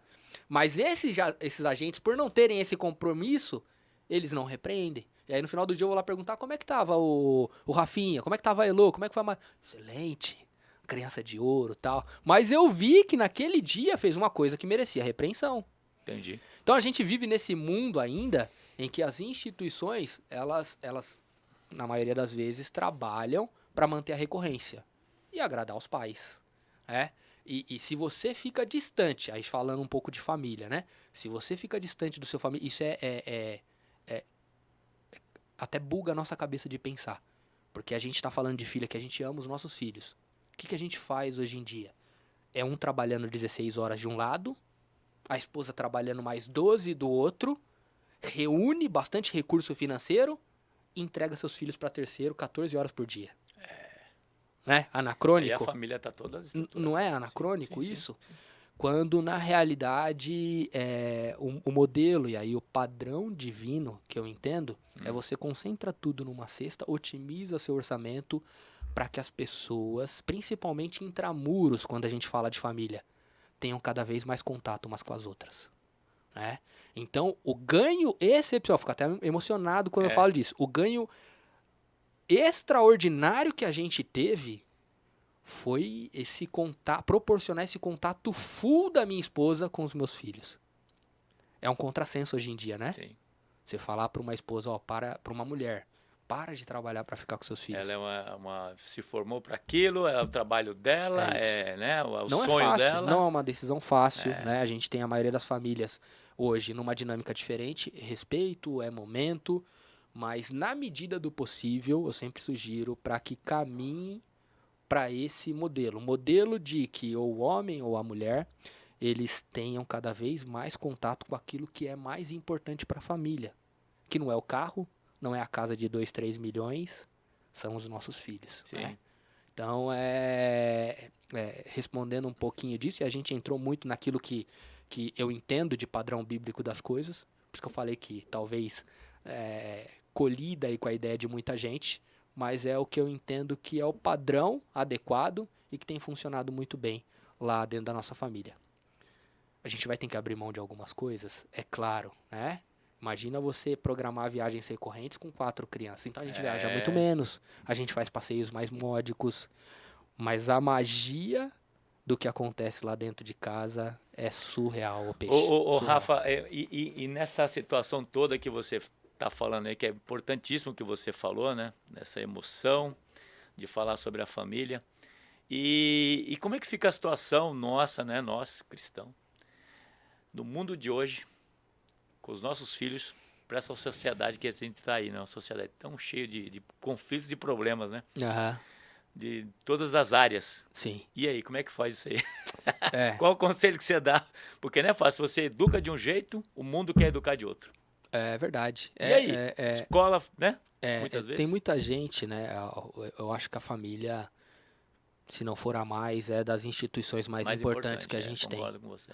mas esses agentes, por não terem esse compromisso, eles não repreendem. E aí no final do dia eu vou lá perguntar como é que tava o Rafinha, como é que tava a Elô, como é que foi a Excelente, criança de ouro e tal. Mas eu vi que naquele dia fez uma coisa que merecia repreensão. Entendi. Então a gente vive nesse mundo ainda em que as instituições, elas na maioria das vezes, trabalham para manter a recorrência e agradar os pais, né? E se você fica distante, aí falando um pouco de família, né? Se você fica distante do seu família, isso até buga a nossa cabeça de pensar. Porque a gente tá falando de filho que a gente ama os nossos filhos. O que a gente faz hoje em dia? É um trabalhando 16 horas de um lado, a esposa trabalhando mais 12 do outro, reúne bastante recurso financeiro e entrega seus filhos para terceiro 14 horas por dia. Né? Aí a Anacrônico? família tá toda estruturada. Não é anacrônico Sim, sim, isso? Quando na realidade o modelo e aí o padrão divino que eu entendo é você concentra tudo numa cesta, otimiza seu orçamento para que as pessoas, principalmente intramuros, quando a gente fala de família, tenham cada vez mais contato umas com as outras. Né? Então, o ganho excepcional, fico até emocionado quando eu falo disso, o ganho extraordinário que a gente teve foi esse contato, proporcionar esse contato full da minha esposa com os meus filhos. É um contrassenso hoje em dia, né? Sim. Você falar para uma esposa, para uma mulher, para de trabalhar para ficar com seus filhos. Ela se formou para aquilo, é o trabalho dela, né, o não sonho é fácil, dela. não é uma decisão fácil, né? A gente tem a maioria das famílias hoje numa dinâmica diferente, respeito, é momento, mas na medida do possível, eu sempre sugiro para que caminhe para esse modelo de que ou o homem ou a mulher eles tenham cada vez mais contato com aquilo que é mais importante para a família, que não é o carro, não é a casa de 2, 3 milhões, são os nossos filhos. Sim. Né? Então, respondendo um pouquinho disso, e a gente entrou muito naquilo que eu entendo de padrão bíblico das coisas, por isso que eu falei que talvez colida aí com a ideia de muita gente, mas é o que eu entendo que é o padrão adequado e que tem funcionado muito bem lá dentro da nossa família. A gente vai ter que abrir mão de algumas coisas, é claro, né? Imagina você programar viagens recorrentes com 4 crianças. Então a gente viaja muito menos, a gente faz passeios mais módicos, mas a magia do que acontece lá dentro de casa é surreal, o Peixe. Ô surreal. Rafa, e nessa situação toda que você está falando aí, que é importantíssimo que você falou, né? Nessa emoção de falar sobre a família. E como é que fica a situação nossa, né? Nós, cristãos, no mundo de hoje, com os nossos filhos, para essa sociedade que a gente está aí, né? Uma sociedade tão cheia de conflitos e problemas, né? Aham. De todas as áreas. Sim. E aí, como é que faz isso aí? Qual o conselho que você dá? Porque não é fácil, você educa de um jeito, o mundo quer educar de outro. É verdade. E aí, escola, né? Muitas vezes. Tem muita gente, né? Eu acho que a família, se não for a mais, é das instituições mais importantes que a gente tem. Concordo com você.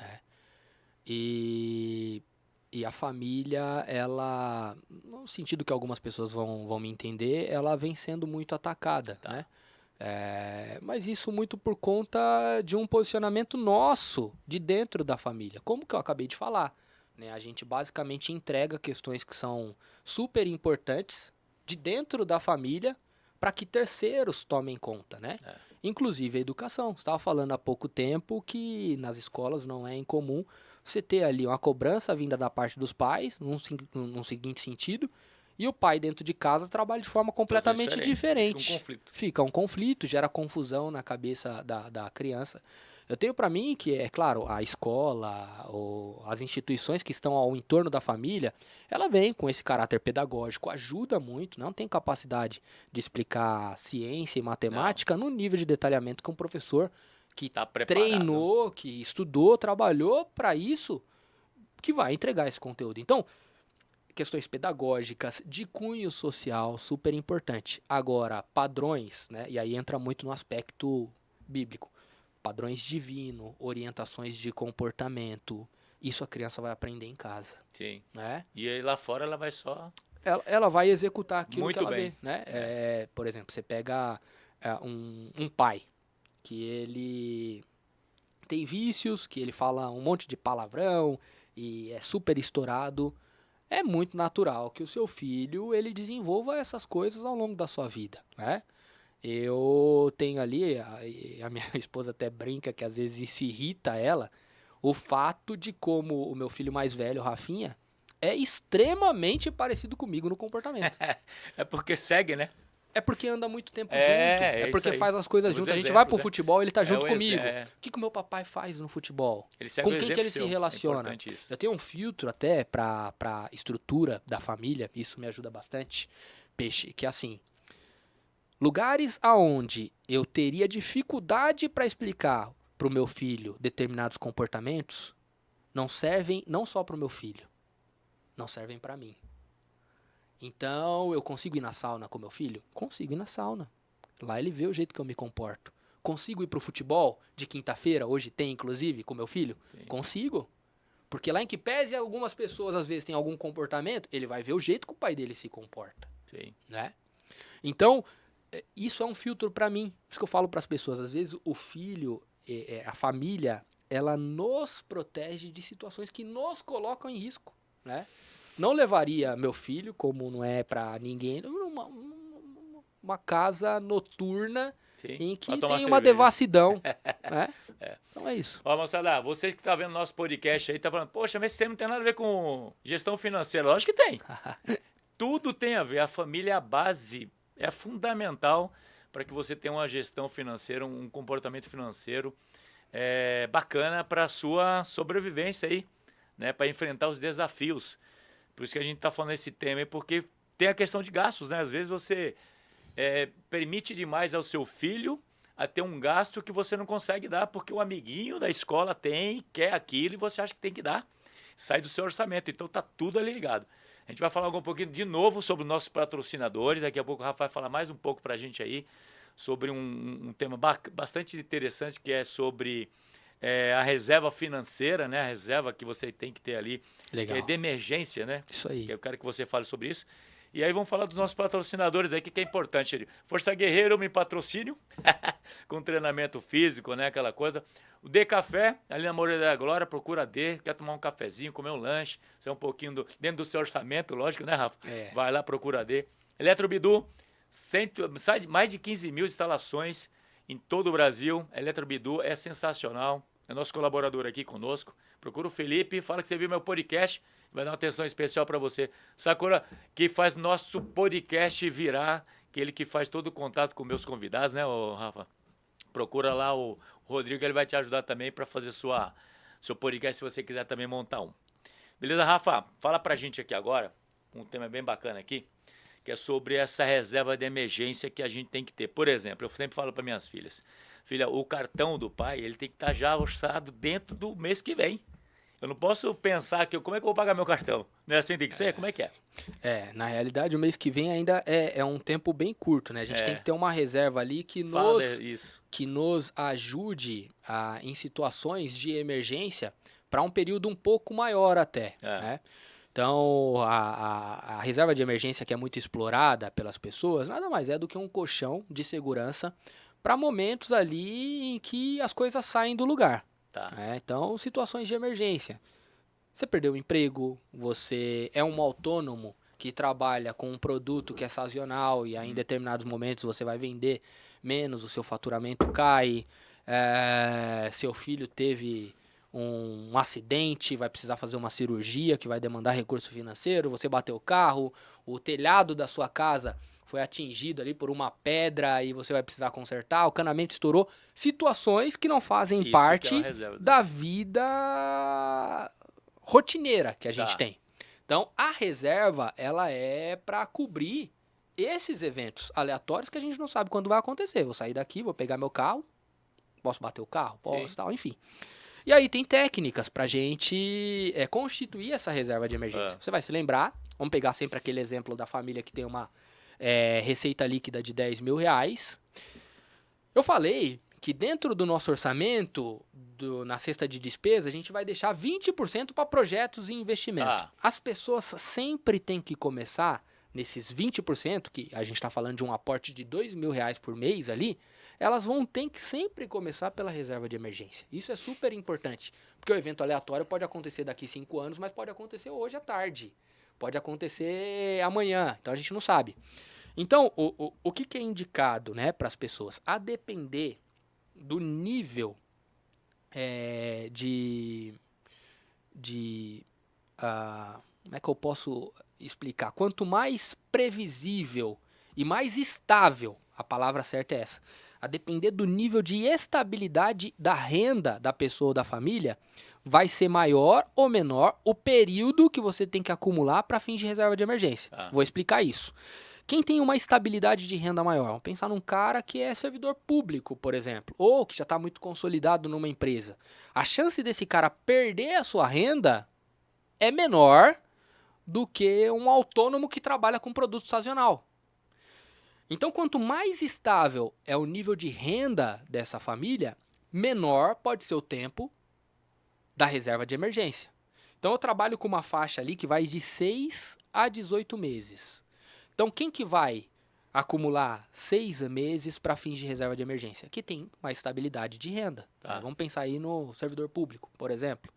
E a família, ela, no sentido que algumas pessoas vão me entender, ela vem sendo muito atacada, né? Mas isso muito por conta de um posicionamento nosso de dentro da família. Como que eu acabei de falar, né? A gente basicamente entrega questões que são super importantes de dentro da família para que terceiros tomem conta, né? Inclusive a educação. Você estava falando há pouco tempo que nas escolas não é incomum você ter ali uma cobrança vinda da parte dos pais, num seguinte sentido, e o pai dentro de casa trabalha de forma completamente diferente. Fica um conflito. Fica um conflito, gera confusão na cabeça da criança. Eu tenho para mim que, é claro, a escola ou as instituições que estão ao entorno da família, ela vem com esse caráter pedagógico, ajuda muito, não tem capacidade de explicar ciência e matemática no nível de detalhamento que um professor que treinou, que estudou, trabalhou para isso, que vai entregar esse conteúdo. Então, questões pedagógicas, de cunho social, super importante. Agora, padrões, né? E aí entra muito no aspecto bíblico. Padrões divinos, orientações de comportamento. Isso a criança vai aprender em casa. Sim. Né? E aí lá fora ela vai só... Ela vai executar aquilo muito que ela bem. vê. Né? Por exemplo, você pega um pai que ele tem vícios, que ele fala um monte de palavrão e é super estourado. É muito natural que o seu filho ele desenvolva essas coisas ao longo da sua vida, né? Eu tenho ali, a minha esposa até brinca que às vezes isso irrita ela, o fato de como o meu filho mais velho, Rafinha, é extremamente parecido comigo no comportamento. É porque segue, né? É porque anda muito tempo junto. É porque faz as coisas junto. A gente vai pro futebol, ele tá junto comigo. O que o meu papai faz no futebol? Com quem que ele se relaciona? Eu tenho um filtro até pra estrutura da família, isso me ajuda bastante, Peixe, que é assim, lugares aonde eu teria dificuldade para explicar pro meu filho determinados comportamentos, não servem não só pro meu filho, não servem para mim. Então, eu consigo ir na sauna com meu filho? Consigo ir na sauna. Lá ele vê o jeito que eu me comporto. Consigo ir pro futebol de quinta-feira, hoje tem inclusive, com meu filho? Sim. Consigo. Porque lá em que pese algumas pessoas às vezes têm algum comportamento, ele vai ver o jeito que o pai dele se comporta. Sim. Né? Então, isso é um filtro para mim. Por isso que eu falo para as pessoas, às vezes o filho, a família, ela nos protege de situações que nos colocam em risco, né? Não levaria meu filho, como não é pra ninguém, uma casa noturna. Sim, em que tem uma devassidão. Né? Então é isso. Ó, moçada, você que tá vendo nosso podcast aí, tá falando, poxa, mas esse tema não tem nada a ver com gestão financeira. Lógico que tem. Tudo tem a ver. A família é a base, é fundamental para que você tenha uma gestão financeira, um comportamento financeiro bacana para a sua sobrevivência aí, né? Para enfrentar os desafios. Por isso que a gente está falando esse tema aí, porque tem a questão de gastos, né? Às vezes você permite demais ao seu filho a ter um gasto que você não consegue dar, porque o amiguinho da escola tem, quer aquilo e você acha que tem que dar. Sai do seu orçamento, então tá tudo ali ligado. A gente vai falar um pouquinho de novo sobre os nossos patrocinadores, daqui a pouco o Rafa vai falar mais um pouco pra gente aí, sobre um tema bastante interessante, que é sobre... a reserva financeira, né? A reserva que você tem que ter ali, que é de emergência, né? Isso aí. Que eu quero que você fale sobre isso. E aí vamos falar dos nossos patrocinadores aí, que é importante. Força Guerreiro me patrocínio, com treinamento físico, né? Aquela coisa. O D Café, ali na Moreira da Glória, procura D, quer tomar um cafezinho, comer um lanche, ser um pouquinho dentro do seu orçamento, lógico, né, Rafa? Vai lá, procura D. Eletrobidu, mais de 15 mil instalações em todo o Brasil. Eletrobidu é sensacional. É nosso colaborador aqui conosco. Procura o Felipe, fala que você viu meu podcast, vai dar uma atenção especial para você. Sakura, que faz nosso podcast virar, que ele que faz todo o contato com meus convidados, né, Rafa? Procura lá o Rodrigo, ele vai te ajudar também para fazer seu podcast, se você quiser também montar um. Beleza, Rafa? Fala pra gente aqui agora, um tema bem bacana aqui, que é sobre essa reserva de emergência que a gente tem que ter. Por exemplo, eu sempre falo para minhas filhas, filha, o cartão do pai, ele tem que estar já orçado dentro do mês que vem. Eu não posso pensar que como é que eu vou pagar meu cartão? Não é assim que tem que ser? Como é que é? Na realidade, o mês que vem ainda é um tempo bem curto, né? A gente tem que ter uma reserva ali que nos ajude em situações de emergência para um período um pouco maior até, né? Então, a reserva de emergência que é muito explorada pelas pessoas, nada mais é do que um colchão de segurança para momentos ali em que as coisas saem do lugar. Tá. Então, situações de emergência. Você perdeu o emprego, você é um autônomo que trabalha com um produto que é sazonal e aí em determinados momentos você vai vender menos, o seu faturamento cai, seu filho teve um acidente, vai precisar fazer uma cirurgia que vai demandar recurso financeiro, você bateu o carro, o telhado da sua casa foi atingido ali por uma pedra e você vai precisar consertar, o canamento estourou. Situações que não fazem Isso que é parte uma reserva. da vida rotineira que a gente Tá. tem. Então, a reserva, ela é para cobrir esses eventos aleatórios que a gente não sabe quando vai acontecer. Vou sair daqui, vou pegar meu carro, posso bater o carro? Posso, Sim. tal, enfim. E aí tem técnicas pra gente constituir essa reserva de emergência. Você vai se lembrar, vamos pegar sempre aquele exemplo da família que tem uma receita líquida de R$10.000. Eu falei que dentro do nosso orçamento, na cesta de despesa, a gente vai deixar 20% para projetos e investimento. Ah. As pessoas sempre têm que começar nesses 20%, que a gente está falando de um aporte de R$2.000 por mês ali, elas vão ter que sempre começar pela reserva de emergência. Isso é super importante, porque o evento aleatório pode acontecer daqui 5 anos, mas pode acontecer hoje à tarde, pode acontecer amanhã, então a gente não sabe. Então, o que é indicado, né, para as pessoas? A depender do nível como é que eu posso explicar? Quanto mais previsível e mais estável, a palavra certa é essa, a depender do nível de estabilidade da renda da pessoa ou da família, vai ser maior ou menor o período que você tem que acumular para fins de reserva de emergência. Vou explicar isso. Quem tem uma estabilidade de renda maior? Vamos pensar num cara que é servidor público, por exemplo, ou que já está muito consolidado numa empresa. A chance desse cara perder a sua renda é menor do que um autônomo que trabalha com produto sazonal. Então, quanto mais estável é o nível de renda dessa família, menor pode ser o tempo da reserva de emergência. Então, eu trabalho com uma faixa ali que vai de 6 a 18 meses. Então, quem que vai acumular 6 meses para fins de reserva de emergência? Que tem uma estabilidade de renda. Tá. Vamos pensar aí no servidor público, por exemplo.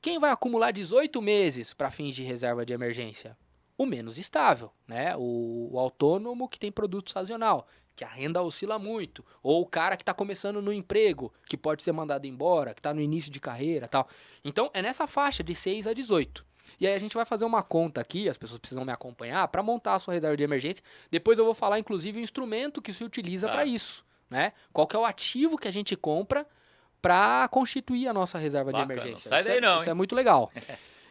Quem vai acumular 18 meses para fins de reserva de emergência? O menos estável, né? O autônomo que tem produto sazonal, que a renda oscila muito. Ou o cara que está começando no emprego, que pode ser mandado embora, que está no início de carreira e tal. Então, é nessa faixa de 6 a 18. E aí a gente vai fazer uma conta aqui, as pessoas precisam me acompanhar, para montar a sua reserva de emergência. Depois eu vou falar, inclusive, o instrumento que se utiliza para isso, né? Qual que é o ativo que a gente compra para constituir a nossa reserva de emergência. Sai daí não, isso é muito legal.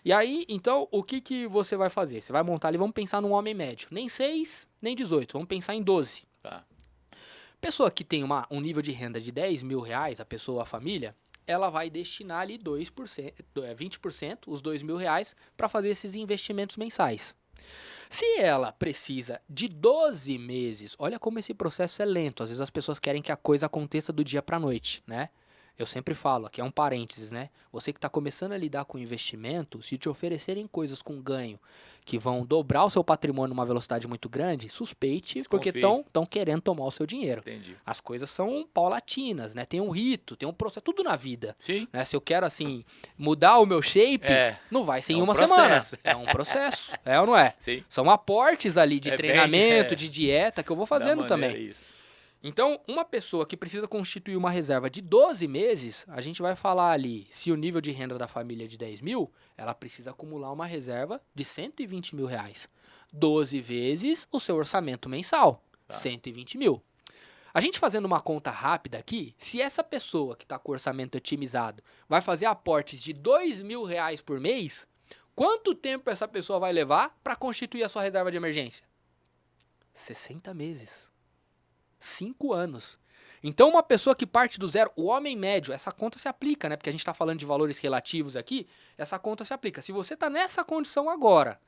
E aí, então, o que você vai fazer? Você vai montar ali, vamos pensar num homem médio. Nem 6, nem 18, vamos pensar em 12. Tá. Pessoa que tem um nível de renda de R$10.000, a pessoa, a família, ela vai destinar ali 20%, os R$2.000, para fazer esses investimentos mensais. Se ela precisa de 12 meses, olha como esse processo é lento. Às vezes as pessoas querem que a coisa aconteça do dia para a noite, né? Eu sempre falo, aqui é um parênteses, né? Você que está começando a lidar com investimento, se te oferecerem coisas com ganho que vão dobrar o seu patrimônio numa velocidade muito grande, suspeite, Desconfie. porque estão querendo tomar o seu dinheiro. Entendi. As coisas são paulatinas, né? Tem um rito, tem um processo, tudo na vida. Sim. Né? Se eu quero, assim, mudar o meu shape, não vai ser em uma processo. semana. É um processo, ou não é? Sim. São aportes ali de É treinamento, bem- de dieta, que eu vou fazendo Da maneira, também. Isso. Então, uma pessoa que precisa constituir uma reserva de 12 meses, a gente vai falar ali, se o nível de renda da família é de 10 mil, ela precisa acumular uma reserva de R$120.000. 12 vezes o seu orçamento mensal, 120 mil. A gente fazendo uma conta rápida aqui, se essa pessoa que está com o orçamento otimizado vai fazer aportes de R$2.000 por mês, quanto tempo essa pessoa vai levar para constituir a sua reserva de emergência? 60 meses. 5 anos. Então, uma pessoa que parte do zero, o homem médio, essa conta se aplica, né? Porque a gente está falando de valores relativos aqui, essa conta se aplica. Se você está nessa condição agora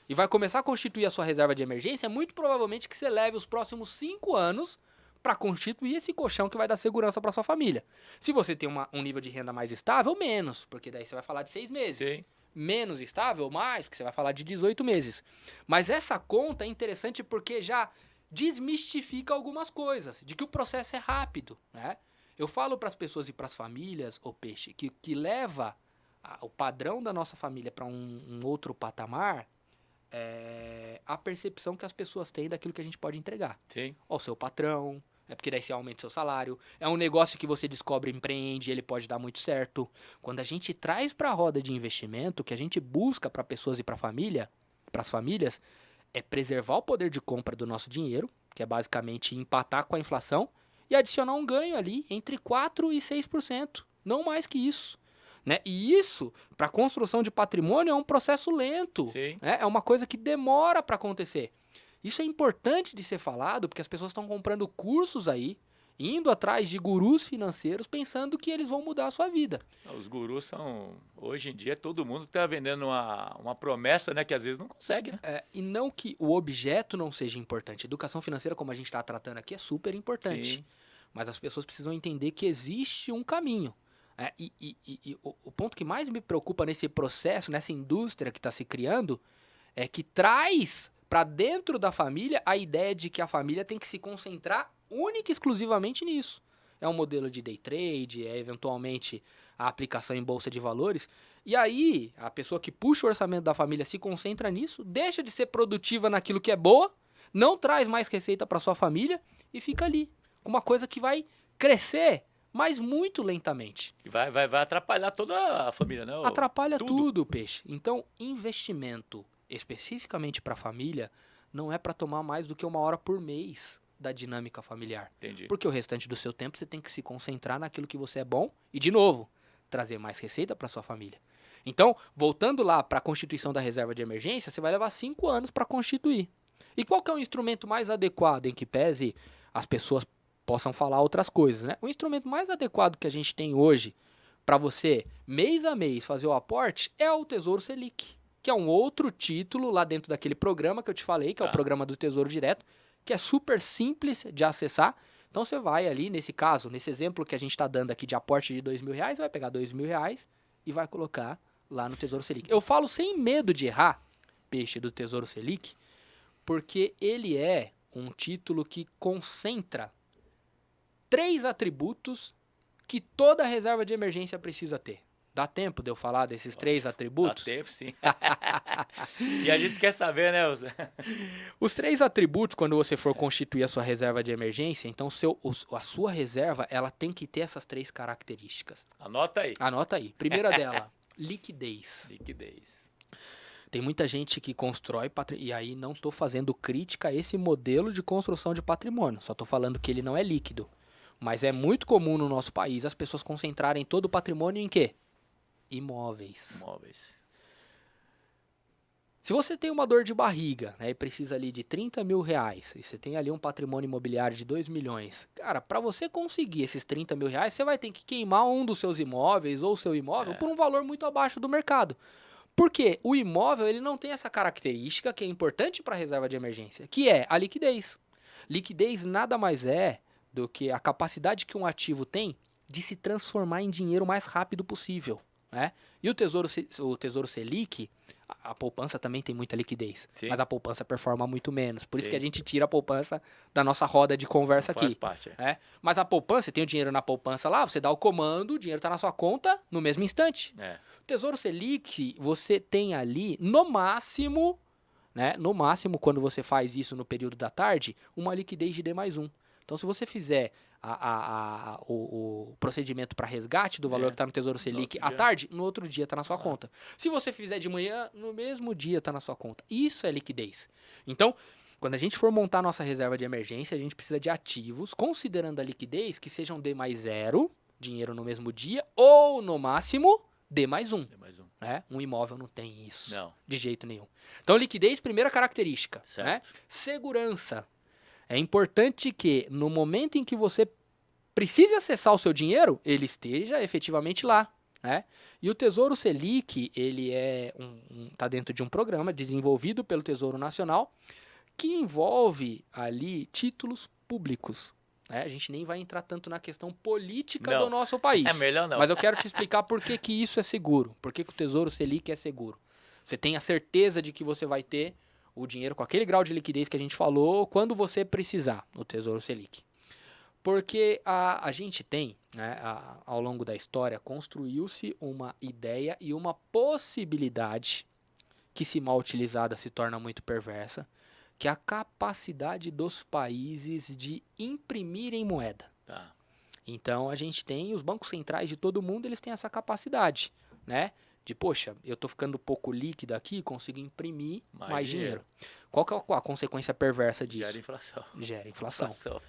e vai começar a constituir a sua reserva de emergência, é muito provavelmente que você leve os próximos 5 anos para constituir esse colchão que vai dar segurança para sua família. Se você tem um nível de renda mais estável, menos, porque daí você vai falar de 6 meses. Sim. Menos estável, mais, porque você vai falar de 18 meses. Mas essa conta é interessante porque já desmistifica algumas coisas, de que o processo é rápido, né? Eu falo para as pessoas e para as famílias, ô Peixe, que leva o padrão da nossa família para um outro patamar é a percepção que as pessoas têm daquilo que a gente pode entregar. Sim. O seu patrão, porque daí você aumenta o seu salário. É um negócio que você descobre, empreende, ele pode dar muito certo. Quando a gente traz para a roda de investimento, que a gente busca para pessoas e para as famílias, é preservar o poder de compra do nosso dinheiro, que é basicamente empatar com a inflação, e adicionar um ganho ali entre 4% e 6%, não mais que isso. Né? E isso, para a construção de patrimônio, é um processo lento. Né? É uma coisa que demora para acontecer. Isso é importante de ser falado, porque as pessoas estão comprando cursos aí, indo atrás de gurus financeiros, pensando que eles vão mudar a sua vida. Os gurus são, hoje em dia, todo mundo está vendendo uma promessa, né, que às vezes não consegue, né? E não que o objeto não seja importante. Educação financeira, como a gente está tratando aqui, é super importante. Sim. Mas as pessoas precisam entender que existe um caminho. O ponto que mais me preocupa nesse processo, nessa indústria que está se criando, é que traz para dentro da família a ideia de que a família tem que se concentrar única e exclusivamente nisso. É um modelo de day trade, é eventualmente a aplicação em bolsa de valores. E aí, a pessoa que puxa o orçamento da família se concentra nisso, deixa de ser produtiva naquilo que é boa, não traz mais receita para sua família e fica ali, com uma coisa que vai crescer, mas muito lentamente. Vai atrapalhar toda a família, né? Atrapalha tudo, Peixe. Então, investimento especificamente para a família não é para tomar mais do que 1 hora por mês da dinâmica familiar. Entendi. Porque o restante do seu tempo você tem que se concentrar naquilo que você é bom e, de novo, trazer mais receita para sua família. Então, voltando lá para a constituição da reserva de emergência, você vai levar 5 anos para constituir. E qual que é o instrumento mais adequado, em que pese as pessoas possam falar outras coisas, né? O instrumento mais adequado que a gente tem hoje para você, mês a mês, fazer o aporte é o Tesouro Selic, que é um outro título lá dentro daquele programa que eu te falei, que é o programa do Tesouro Direto, que é super simples de acessar. Então você vai ali, nesse caso, nesse exemplo que a gente está dando aqui de aporte de R$2.000, vai pegar R$2.000 e vai colocar lá no Tesouro Selic. Eu falo sem medo de errar, Peixe, do Tesouro Selic, porque ele é um título que concentra 3 atributos que toda reserva de emergência precisa ter. Dá tempo de eu falar desses 3 atributos? Dá tempo, sim. E a gente quer saber, né? Os 3 atributos, quando você for constituir a sua reserva de emergência, então a sua reserva ela tem que ter essas 3 características. Anota aí. Anota aí. Primeira dela, liquidez. Liquidez. Tem muita gente que constrói patrimônio, e aí não estou fazendo crítica a esse modelo de construção de patrimônio, só estou falando que ele não é líquido. Mas é muito comum no nosso país as pessoas concentrarem todo o patrimônio em quê? Imóveis. Se você tem uma dor de barriga, né, e precisa ali de R$30.000, e você tem ali um patrimônio imobiliário de 2 milhões, cara, para você conseguir esses R$30.000, você vai ter que queimar um dos seus imóveis ou o seu imóvel por um valor muito abaixo do mercado. Porque o imóvel ele não tem essa característica que é importante para a reserva de emergência, que é a liquidez. Liquidez nada mais é do que a capacidade que um ativo tem de se transformar em dinheiro o mais rápido possível. Né? E o Tesouro Selic, a poupança também tem muita liquidez, sim, mas a poupança performa muito menos. Por isso sim, que a gente tira a poupança da nossa roda de conversa aqui. Faz parte. Mas a poupança, você tem o dinheiro na poupança lá, você dá o comando, o dinheiro está na sua conta no mesmo instante. O Tesouro Selic, você tem ali, no máximo, né, quando você faz isso no período da tarde, uma liquidez de D+1. Então, se você fizer o procedimento para resgate do valor que está no Tesouro Selic à tarde, no outro dia está na sua conta. Se você fizer de manhã, no mesmo dia está na sua conta. Isso é liquidez. Então, quando a gente for montar nossa reserva de emergência, a gente precisa de ativos, considerando a liquidez, que sejam D+0, dinheiro no mesmo dia, ou, no máximo, D+1. Né? Um imóvel não tem isso. Não. De jeito nenhum. Então, liquidez, primeira característica. Né? Segurança. É importante que, no momento em que você precise acessar o seu dinheiro, ele esteja efetivamente lá. Né? E o Tesouro Selic, ele tá dentro de um programa desenvolvido pelo Tesouro Nacional, que envolve ali títulos públicos. Né? A gente nem vai entrar tanto na questão política do nosso país. É melhor não. Mas eu quero te explicar por que isso é seguro. Por que o Tesouro Selic é seguro. Você tem a certeza de que você vai ter o dinheiro com aquele grau de liquidez que a gente falou quando você precisar no Tesouro Selic. Porque a gente tem, né, ao longo da história, construiu-se uma ideia e uma possibilidade que, se mal utilizada, se torna muito perversa, que é a capacidade dos países de imprimirem moeda. Tá. Então, a gente tem os bancos centrais de todo mundo, eles têm essa capacidade, né? De, poxa, eu tô ficando pouco líquido aqui, consigo imprimir mais dinheiro. Qual que é a consequência perversa disso? Gera inflação. Gera inflação.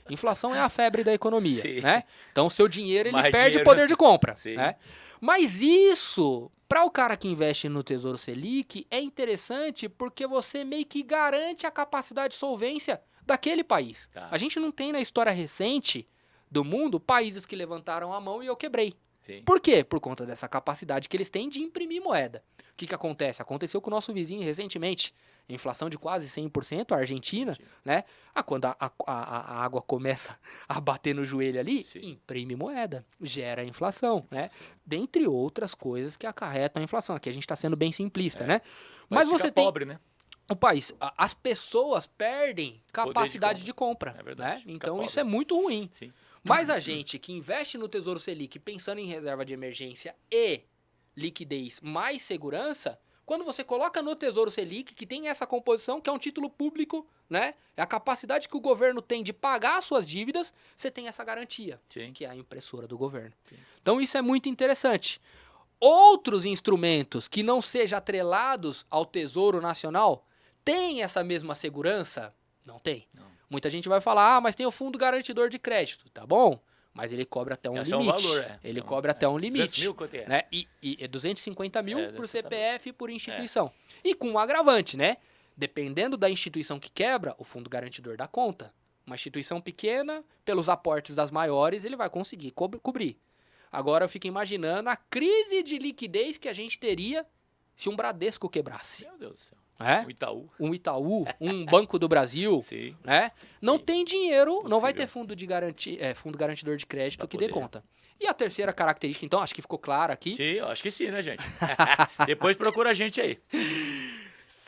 Inflação é a febre da economia, né? Então, o seu dinheiro, ele Mais perde dinheiro. poder de compra, Sim. né? Mas isso, para o cara que investe no Tesouro Selic, é interessante porque você meio que garante a capacidade de solvência daquele país. Tá. A gente não tem na história recente do mundo países que levantaram a mão e eu quebrei. Sim. Por quê? Por conta dessa capacidade que eles têm de imprimir moeda. O que acontece? Aconteceu com o nosso vizinho recentemente. Inflação de quase 100%, a Argentina, né? Quando a água começa a bater no joelho ali, Sim. imprime moeda, gera inflação, né? Dentre outras coisas que acarretam a inflação. Aqui a gente está sendo bem simplista, né? Mas você tem... pobre, né? O país, as pessoas perdem capacidade de compra. É verdade. Né? Então Fica isso é muito ruim. Sim. Mas a gente que investe no Tesouro Selic pensando em reserva de emergência e liquidez mais segurança, quando você coloca no Tesouro Selic, que tem essa composição, que é um título público, né? É a capacidade que o governo tem de pagar as suas dívidas, você tem essa garantia, Sim. que é a impressora do governo. Sim. Então isso é muito interessante. Outros instrumentos que não sejam atrelados ao Tesouro Nacional têm essa mesma segurança? Não tem. Não. Muita gente vai falar, mas tem o Fundo Garantidor de Crédito, tá bom? Mas ele cobra até um Esse limite. é um valor, Ele cobra até um 200 limite. mil, quanto é? Né? E é 250 mil por 250 CPF e por instituição. E com um agravante, né? Dependendo da instituição que quebra, o Fundo Garantidor dá conta. Uma instituição pequena, pelos aportes das maiores, ele vai conseguir cobrir. Agora eu fico imaginando a crise de liquidez que a gente teria se um Bradesco quebrasse. Meu Deus do céu. É? O Itaú. Um Itaú, um Banco do Brasil, Sim. né? Não Sim. tem dinheiro, não Possível. vai ter fundo garantidor de crédito Pra que dê poder. conta. E a terceira característica, então, acho que ficou claro aqui, Sim, eu acho que sim, né, gente? Depois procura a gente aí.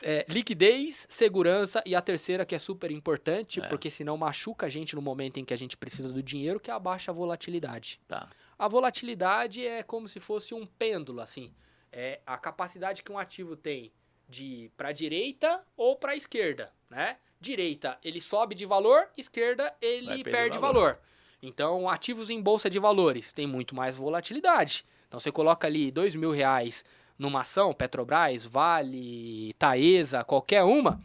é liquidez, segurança e a terceira que é super importante, É. porque senão machuca a gente no momento em que a gente precisa do dinheiro, que é a baixa volatilidade. Tá. A volatilidade é como se fosse um pêndulo, assim. É a capacidade que um ativo tem de ir para a direita ou para a esquerda, né? Direita, ele sobe de valor, esquerda, Vai ele perder perde valor. valor. Então, ativos em bolsa de valores tem muito mais volatilidade. Então, você coloca ali R$ 2.000 numa ação, Petrobras, Vale, Taesa, qualquer uma,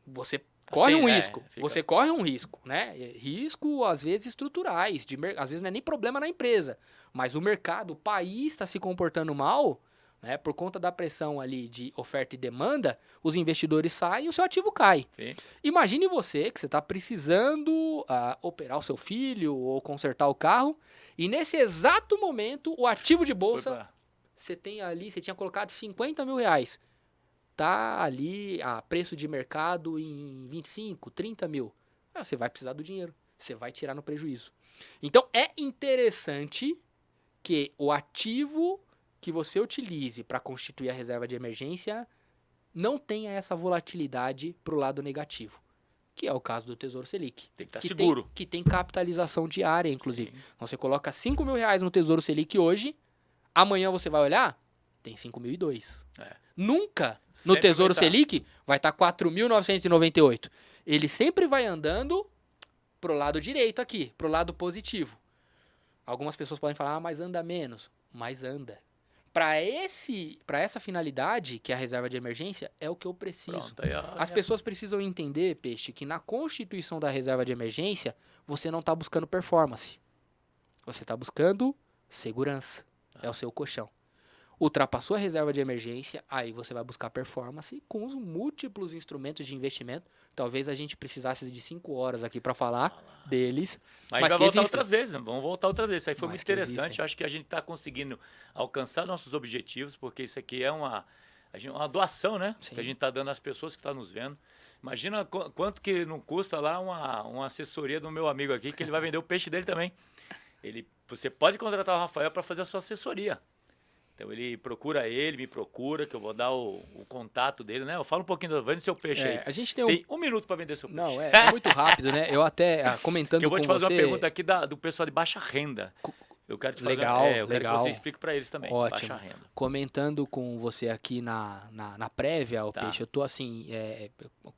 você corre um risco. fica- Você corre um risco, né? Risco, às vezes, estruturais. Às vezes não é nem problema na empresa. Mas o mercado, o país está se comportando mal, né? Por conta da pressão ali de oferta e demanda, os investidores saem e o seu ativo cai. Sim. Imagine você que você está precisando operar o seu filho ou consertar o carro e nesse exato momento o ativo de Foi bolsa, pra- você tinha colocado R$ 50.000. Tá ali a preço de mercado em 25, 30 mil. Você vai precisar do dinheiro. Você vai tirar no prejuízo. Então, é interessante que o ativo que você utilize para constituir a reserva de emergência não tenha essa volatilidade para o lado negativo, que é o caso do Tesouro Selic. Tem que estar que seguro. que tem capitalização diária, inclusive. Sim. Então, você coloca R$ 5.000 no Tesouro Selic hoje, amanhã você vai olhar, tem 5.002. É. Nunca no Sempre Tesouro vai tá. Selic vai estar 4.998. Ele sempre vai andando pro lado direito aqui, pro lado positivo. Algumas pessoas podem falar, mas anda menos. Mas anda. Para essa finalidade, que é a reserva de emergência, é o que eu preciso. Pronto, aí, ó, As pessoas precisam entender, Peixe, que na constituição da reserva de emergência, você não está buscando performance. Você está buscando segurança. É o seu colchão. Ultrapassou a reserva de emergência, aí você vai buscar performance com os múltiplos instrumentos de investimento. Talvez a gente precisasse de 5 horas aqui para falar deles. Mas Mas vai que voltar existem. outras vezes, né? Vamos voltar outras vezes. Isso aí foi Mas muito que interessante. existem. Eu acho que a gente está conseguindo alcançar nossos objetivos, porque isso aqui é uma doação, né? Sim. Que a gente está dando às pessoas que estão nos vendo. Imagina quanto que não custa lá uma assessoria do meu amigo aqui, que ele vai vender o peixe dele também. Você pode contratar o Rafael para fazer a sua assessoria. Então ele me procura, que eu vou dar o contato dele, né? Eu falo um pouquinho, vende seu peixe aí. A gente tem 1 minuto para vender seu peixe. Não, é muito rápido, né? Eu até, comentando que eu vou com te fazer você... uma pergunta aqui do pessoal de baixa renda. Eu quero te fazer, Legal, eu quero que você explique para eles também, ótimo. baixa renda. Comentando com você aqui na prévia, o Peixe, eu tô assim,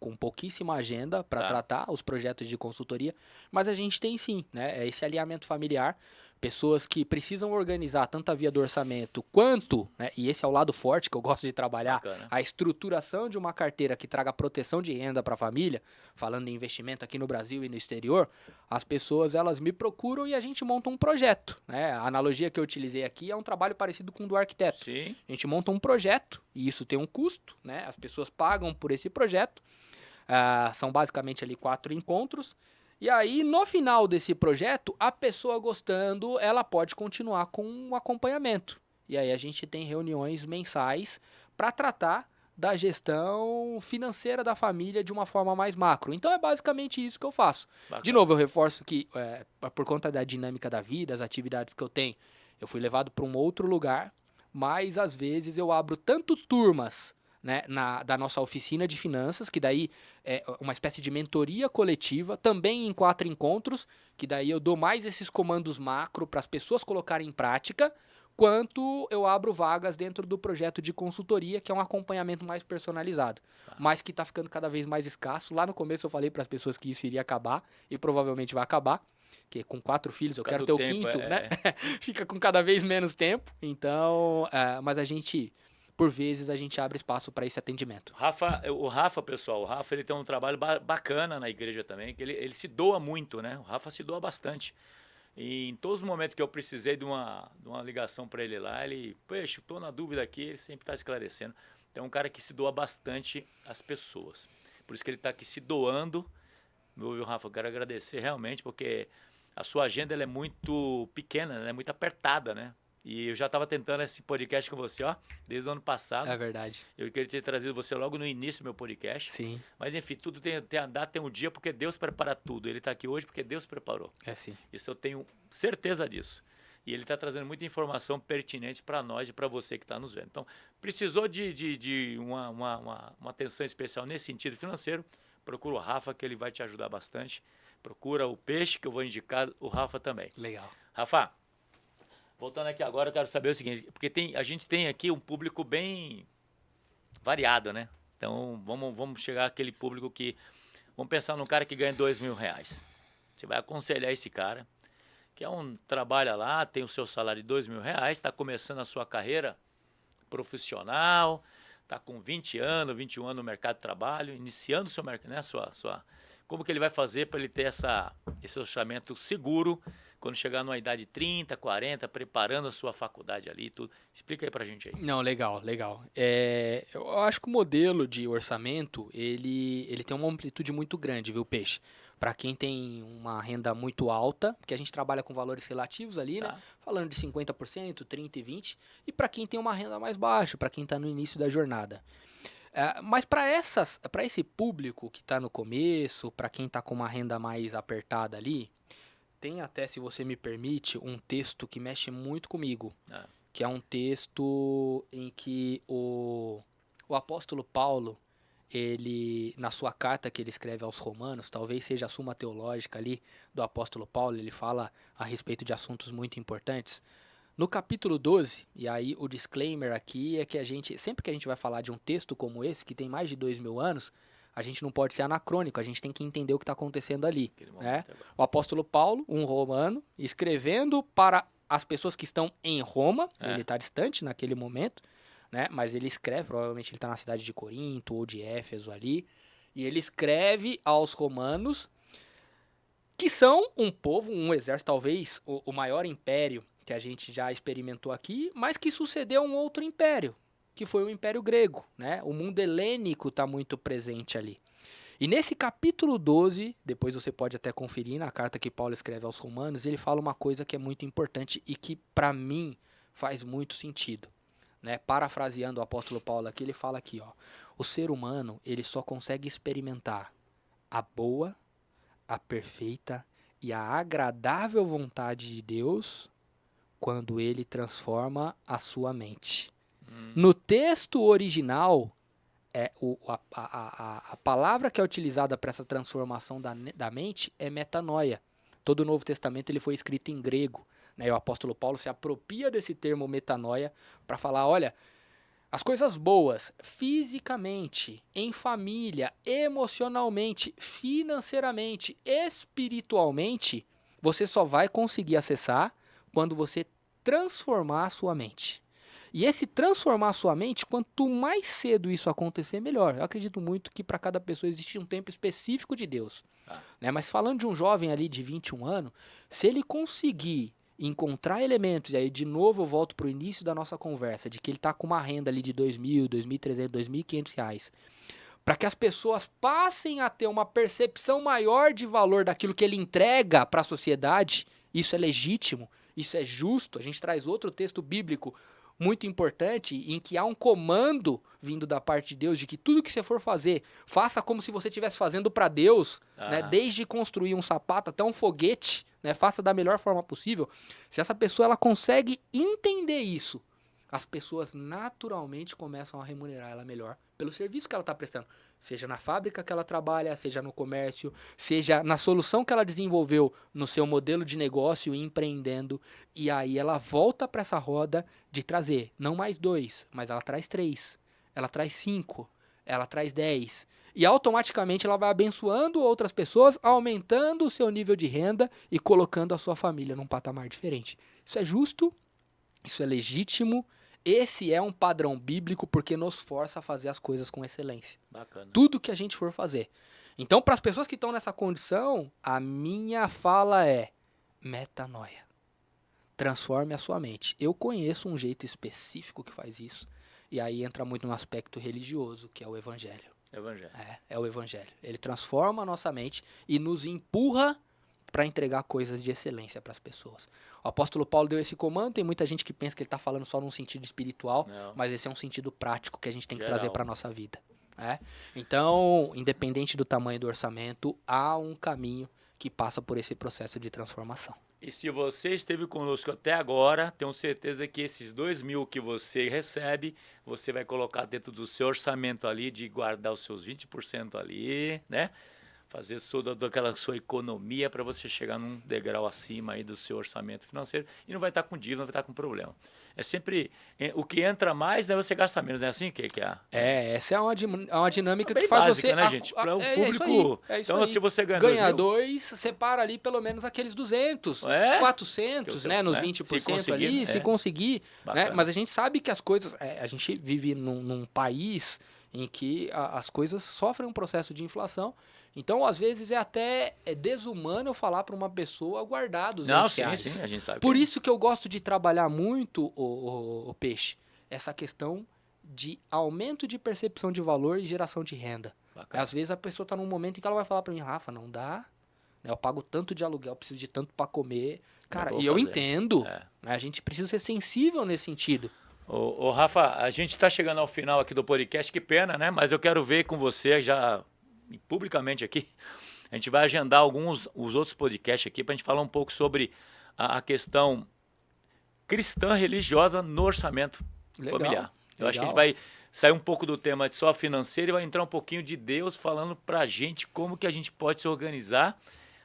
com pouquíssima agenda para tratar os projetos de consultoria, mas a gente tem sim, né? Esse alinhamento familiar, pessoas que precisam organizar tanto a via do orçamento quanto, né, e esse é o lado forte que eu gosto de trabalhar, Bacana. a estruturação de uma carteira que traga proteção de renda para a família, falando em investimento aqui no Brasil e no exterior, as pessoas elas me procuram e a gente monta um projeto, né? A analogia que eu utilizei aqui é um trabalho parecido com o do arquiteto. Sim. A gente monta um projeto e isso tem um custo, né? As pessoas pagam por esse projeto, são basicamente ali 4 encontros. E aí, no final desse projeto, a pessoa gostando, ela pode continuar com um acompanhamento. E aí a gente tem reuniões mensais para tratar da gestão financeira da família de uma forma mais macro. Então é basicamente isso que eu faço. Bacana. De novo, eu reforço que, por conta da dinâmica da vida, as atividades que eu tenho, eu fui levado para um outro lugar, mas às vezes eu abro tanto turmas, né, da nossa oficina de finanças, que daí é uma espécie de mentoria coletiva, também em 4 encontros, que daí eu dou mais esses comandos macro para as pessoas colocarem em prática, quanto eu abro vagas dentro do projeto de consultoria, que é um acompanhamento mais personalizado, mas que está ficando cada vez mais escasso. Lá no começo eu falei para as pessoas que isso iria acabar, e provavelmente vai acabar, porque com 4 filhos eu quero ter o quinto, né? Fica com cada vez menos tempo, então, mas por vezes a gente abre espaço para esse atendimento. O Rafa, pessoal, ele tem um trabalho bacana na igreja também, que ele se doa muito, né? O Rafa se doa bastante. E em todos os momentos que eu precisei de uma ligação para ele lá, ele, poxa, estou na dúvida aqui, ele sempre está esclarecendo. Então é um cara que se doa bastante às pessoas. Por isso que ele está aqui se doando. Viu, Rafa? Eu quero agradecer realmente, porque a sua agenda ela é muito pequena, ela é muito apertada, né? E eu já estava tentando esse podcast com você, desde o ano passado. É verdade. Eu queria ter trazido você logo no início do meu podcast. Sim. Mas enfim, tudo tem a data, tem um dia, porque Deus prepara tudo. Ele está aqui hoje porque Deus preparou. É sim. Isso eu tenho certeza disso. E ele está trazendo muita informação pertinente para nós e para você que está nos vendo. Então, precisou de uma atenção especial nesse sentido financeiro, procura o Rafa, que ele vai te ajudar bastante. Procura o Peixe, que eu vou indicar, o Rafa também. Legal. Rafa, voltando aqui agora, eu quero saber o seguinte, porque a gente tem aqui um público bem variado, né? Então, vamos chegar àquele público que... Vamos pensar num cara que ganha R$2.000. Você vai aconselhar esse cara, que trabalha lá, tem o seu salário de R$2.000, está começando a sua carreira profissional, está com 20 anos, 21 anos no mercado de trabalho, iniciando o seu mercado, né? Como que ele vai fazer para ele ter esse orçamento seguro quando chegar numa idade de 30, 40, preparando a sua faculdade ali e tudo? Explica aí pra gente aí. Não, legal. Eu acho que o modelo de orçamento, ele tem uma amplitude muito grande, viu, Peixe? Para quem tem uma renda muito alta, porque a gente trabalha com valores relativos ali, né? Falando de 50%, 30% e 20%. E para quem tem uma renda mais baixa, para quem está no início da jornada. Mas para esse público que está no começo, para quem está com uma renda mais apertada ali, tem até, se você me permite, um texto que mexe muito comigo, que é um texto em que o apóstolo Paulo, ele, na sua carta que ele escreve aos Romanos, talvez seja a suma teológica ali do apóstolo Paulo, ele fala a respeito de assuntos muito importantes. No capítulo 12, e aí o disclaimer aqui é que sempre que a gente vai falar de um texto como esse, que tem mais de 2.000 anos, a gente não pode ser anacrônico, a gente tem que entender o que está acontecendo ali. Né? O apóstolo Paulo, um romano, escrevendo para as pessoas que estão em Roma, ele está distante naquele momento, né? Mas ele escreve, provavelmente ele está na cidade de Corinto ou de Éfeso ali, e ele escreve aos romanos, que são um povo, um exército, talvez o maior império que a gente já experimentou aqui, mas que sucedeu um outro império, que foi o Império Grego, né? O mundo helênico está muito presente ali. E nesse capítulo 12, depois você pode até conferir na carta que Paulo escreve aos Romanos, ele fala uma coisa que é muito importante e que, para mim, faz muito sentido. Né? Parafraseando o apóstolo Paulo aqui, ele fala aqui, o ser humano ele só consegue experimentar a boa, a perfeita e a agradável vontade de Deus quando ele transforma a sua mente. No texto original, a palavra que é utilizada para essa transformação da mente é metanoia. Todo o Novo Testamento ele foi escrito em grego, né? E o apóstolo Paulo se apropria desse termo metanoia para falar, olha, as coisas boas, fisicamente, em família, emocionalmente, financeiramente, espiritualmente, você só vai conseguir acessar quando você transformar a sua mente. E esse transformar a sua mente, quanto mais cedo isso acontecer, melhor. Eu acredito muito que para cada pessoa existe um tempo específico de Deus. Né? Mas falando de um jovem ali de 21 anos, se ele conseguir encontrar elementos, e aí de novo eu volto para o início da nossa conversa, de que ele está com uma renda ali de R$2.000, R$2.300, R$2.500, para que as pessoas passem a ter uma percepção maior de valor daquilo que ele entrega para a sociedade, isso é legítimo, isso é justo. A gente traz outro texto bíblico muito importante em que há um comando vindo da parte de Deus de que tudo que você for fazer, faça como se você estivesse fazendo para Deus, né? Desde construir um sapato até um foguete, né? Faça da melhor forma possível. Se essa pessoa ela consegue entender isso, as pessoas naturalmente começam a remunerar ela melhor pelo serviço que ela está prestando. Seja na fábrica que ela trabalha, seja no comércio, seja na solução que ela desenvolveu no seu modelo de negócio, empreendendo. E aí ela volta para essa roda de trazer, não mais 2, mas ela traz 3, ela traz 5, ela traz 10. E automaticamente ela vai abençoando outras pessoas, aumentando o seu nível de renda e colocando a sua família num patamar diferente. Isso é justo, isso é legítimo. Esse é um padrão bíblico porque nos força a fazer as coisas com excelência. Bacana. Tudo que a gente for fazer. Então, para as pessoas que estão nessa condição, a minha fala é metanoia. Transforme a sua mente. Eu conheço um jeito específico que faz isso. E aí entra muito no aspecto religioso, que é o evangelho. É o evangelho. Ele transforma a nossa mente e nos empurra para entregar coisas de excelência para as pessoas. O apóstolo Paulo deu esse comando, tem muita gente que pensa que ele está falando só num sentido espiritual, mas esse é um sentido prático que a gente tem que trazer para a nossa vida. Então, independente do tamanho do orçamento, há um caminho que passa por esse processo de transformação. E se você esteve conosco até agora, tenho certeza que esses 2.000 que você recebe, você vai colocar dentro do seu orçamento ali, de guardar os seus 20% ali, né? Fazer toda aquela sua economia para você chegar num degrau acima aí do seu orçamento financeiro e não vai estar com dívida, não vai estar com problema. É sempre o que entra mais, né, você gasta menos, não é assim que é? Essa é uma dinâmica que faz básica, você... né, gente? Para o público... Então, se você ganha 2, separa ali pelo menos aqueles 200, 400, né, nos 20% ali, se conseguir. Né? Mas a gente sabe que as coisas... a gente vive num país em que as coisas sofrem um processo de inflação. Então, às vezes, é até desumano eu falar para uma pessoa guardar R$200. Sim, a gente sabe. Por isso que eu gosto de trabalhar muito, o Peixe, essa questão de aumento de percepção de valor e geração de renda. Às vezes, a pessoa está num momento em que ela vai falar para mim, Rafa, não dá, né, eu pago tanto de aluguel, preciso de tanto para comer. Cara, e eu entendo. Né, a gente precisa ser sensível nesse sentido. Ô, Rafa, a gente está chegando ao final aqui do podcast, que pena, né? Mas eu quero ver com você já... publicamente aqui, a gente vai agendar os outros podcasts aqui para a gente falar um pouco sobre a questão cristã religiosa no orçamento familiar. Eu acho que a gente vai sair um pouco do tema só financeiro e vai entrar um pouquinho de Deus falando para a gente como que a gente pode se organizar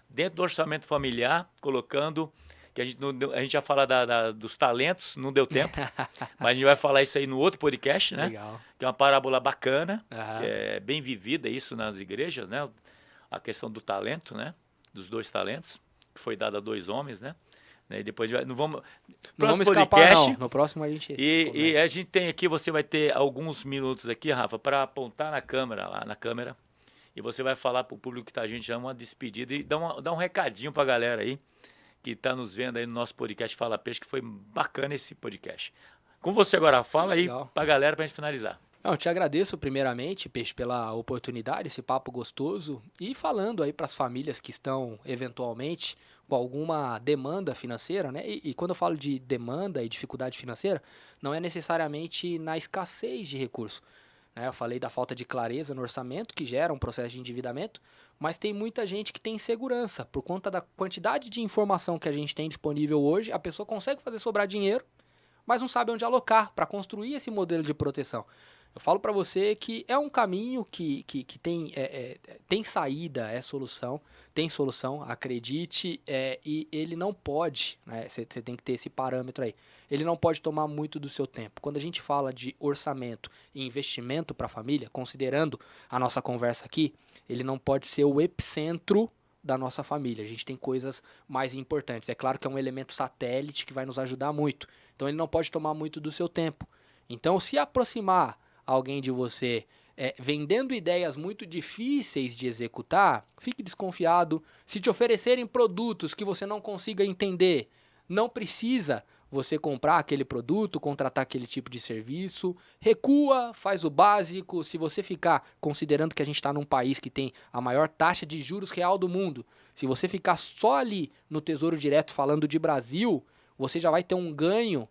dentro do orçamento familiar, colocando... que a gente já fala dos talentos, não deu tempo, mas a gente vai falar isso aí no outro podcast, né? Legal. Que é uma parábola bacana, que é bem vivida isso nas igrejas, né? A questão do talento, né? Dos 2 talentos, que foi dado a 2 homens, né? E depois não vamos escapar, não. No próximo a gente... E a gente tem aqui, você vai ter alguns minutos aqui, Rafa, para apontar na câmera, e você vai falar para o público que está a gente já uma despedida e dar um recadinho para a galera aí, que está nos vendo aí no nosso podcast Fala Peixe, que foi bacana esse podcast. Com você agora, fala aí para a galera para a gente finalizar. Eu te agradeço primeiramente, Peixe, pela oportunidade, esse papo gostoso, e falando aí para as famílias que estão eventualmente com alguma demanda financeira, né? E quando eu falo de demanda e dificuldade financeira, não é necessariamente na escassez de recursos. né? Eu falei da falta de clareza no orçamento, que gera um processo de endividamento, mas tem muita gente que tem insegurança. Por conta da quantidade de informação que a gente tem disponível hoje, a pessoa consegue fazer sobrar dinheiro, mas não sabe onde alocar para construir esse modelo de proteção. Eu falo para você que é um caminho que tem saída, tem solução, acredite, e ele não pode, né, você tem que ter esse parâmetro aí, ele não pode tomar muito do seu tempo. Quando a gente fala de orçamento e investimento para a família, considerando a nossa conversa aqui, ele não pode ser o epicentro da nossa família. A gente tem coisas mais importantes. É claro que é um elemento satélite que vai nos ajudar muito. Então ele não pode tomar muito do seu tempo. Então, se aproximar alguém de você vendendo ideias muito difíceis de executar, fique desconfiado. Se te oferecerem produtos que você não consiga entender, não precisa você comprar aquele produto, contratar aquele tipo de serviço, recua, faz o básico. Se você ficar considerando que a gente está num país que tem a maior taxa de juros real do mundo, se você ficar só ali no Tesouro Direto falando de Brasil, você já vai ter um ganho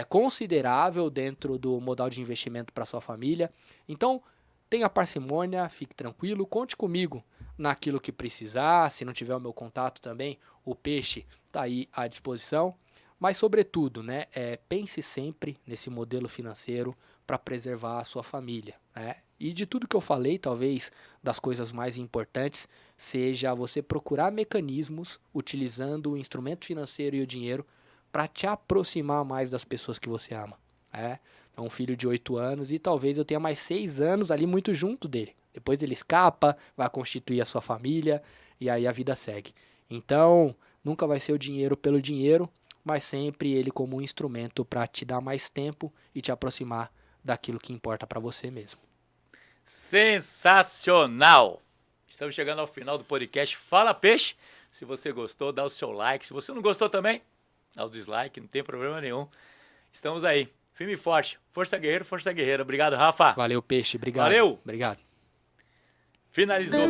considerável dentro do modal de investimento para sua família. Então, tenha parcimônia, fique tranquilo, conte comigo naquilo que precisar. Se não tiver o meu contato também, o Peixe está aí à disposição. Mas, sobretudo, né, pense sempre nesse modelo financeiro para preservar a sua família, né? E de tudo que eu falei, talvez das coisas mais importantes seja você procurar mecanismos utilizando o instrumento financeiro e o dinheiro para te aproximar mais das pessoas que você ama. É um filho de 8 anos e talvez eu tenha mais 6 anos ali muito junto dele. Depois ele escapa, vai constituir a sua família e aí a vida segue. Então, nunca vai ser o dinheiro pelo dinheiro, mas sempre ele como um instrumento para te dar mais tempo e te aproximar daquilo que importa para você mesmo. Sensacional! Estamos chegando ao final do podcast Fala Peixe. Se você gostou, dá o seu like. Se você não gostou também, dá o dislike, não tem problema nenhum. Estamos aí, firme e forte. Força guerreiro, força guerreira. Obrigado, Rafa. Valeu, Peixe. Obrigado. Valeu. Obrigado. Finalizou.